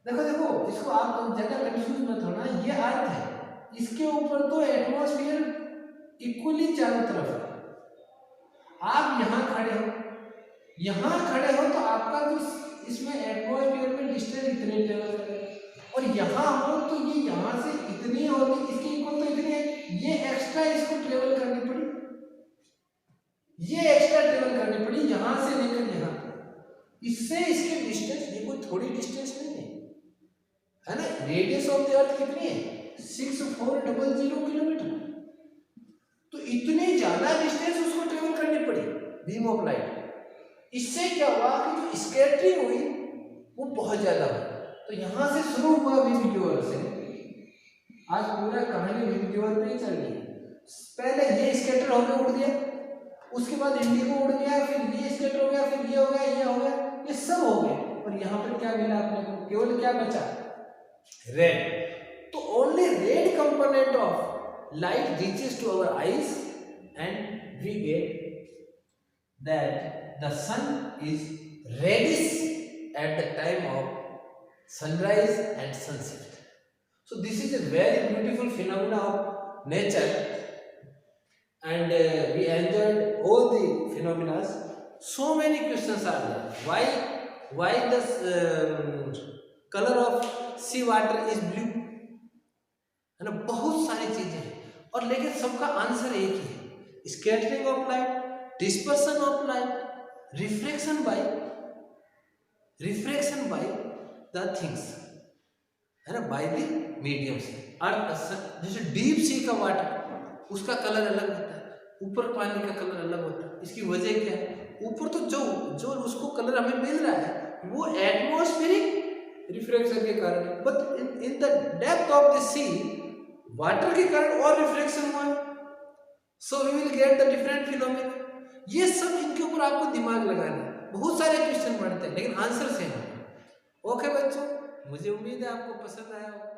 S1: देखो इसको आप ज्यादा कंफ्यूज मत होना, ये अर्थ है, इसके ऊपर तो एटमॉस्फेयर इक्वली चारों तरफ है। आप यहाँ खड़े हो तो आपका जो इसमें एटमॉस्फेयर में डिस्टेंस इतने ट्रेवल करेगा, और यहाँ हो तो ये यहाँ से इतनी होगी, इसकी इक्वल तो इतनी है, ये एक्स्ट्रा इसको ट्रेवल करनी पड़ी, यहाँ से लेकर यहाँ, इससे इसके डिस्टेंस, ये कोई थोड़ी डिस्टेंस नहीं है ना? रेडियस ऑफ द अर्थ कितनी है? 6400 किलोमीटर। तो इतनी ज्यादा डिस्टेंस उसको ट्रेवल करनी पड़ी बीम ऑफ लाइट। इससे क्या हुआ कि जो स्कैटरिंग हुई वो बहुत ज्यादा हुई। तो यहां से शुरू हुआ विजिबल से, आज पूरा कहानी विजिबल पे ही चल रही है। पहले ये स्कैटर होकर उड़ गया, उसके बाद इंडिगो उड़ गया, फिर ये स्कैटर हो गया, फिर ये हो गया, ये हो गया, ये सब हो गया, और यहाँ पर क्या मिला अपने को? केवल क्या बचा? रेड। तो only red component of light reaches to our eyes and we get that the sun is reddish at the time of sunrise and sunset. So this is a very beautiful phenomena of nature, and we enjoyed all the phenomena. So many questions are there. Why the color of sea water is blue? है ना, बहुत सारी चीजें हैं, और लेकिन सबका answer एक ही है, scattering of light, dispersion of light, refraction by the things, है ना, बाय द मीडियम्स। और जैसे डीप सी का वाटर, उसका कलर अलग होता है, ऊपर पानी का कलर अलग होता है। इसकी वजह क्या है? ऊपर तो जो उसको कलर हमें मिल रहा है वो एटमॉस्फेरिक रिफ्रैक्शन के कारण है, but in the depth of the sea water के कारण और रिफ्रैक्शन हुआ है, so we will get the different phenomena. ये सब इनके ऊपर आपको दिमाग लगाना है। बहुत सारे क्वेश्चन पढ़ते हैं लेकिन आंसर सेम है। ओके बच्चों, मुझे उम्मीद है आपको पसंद आया होगा।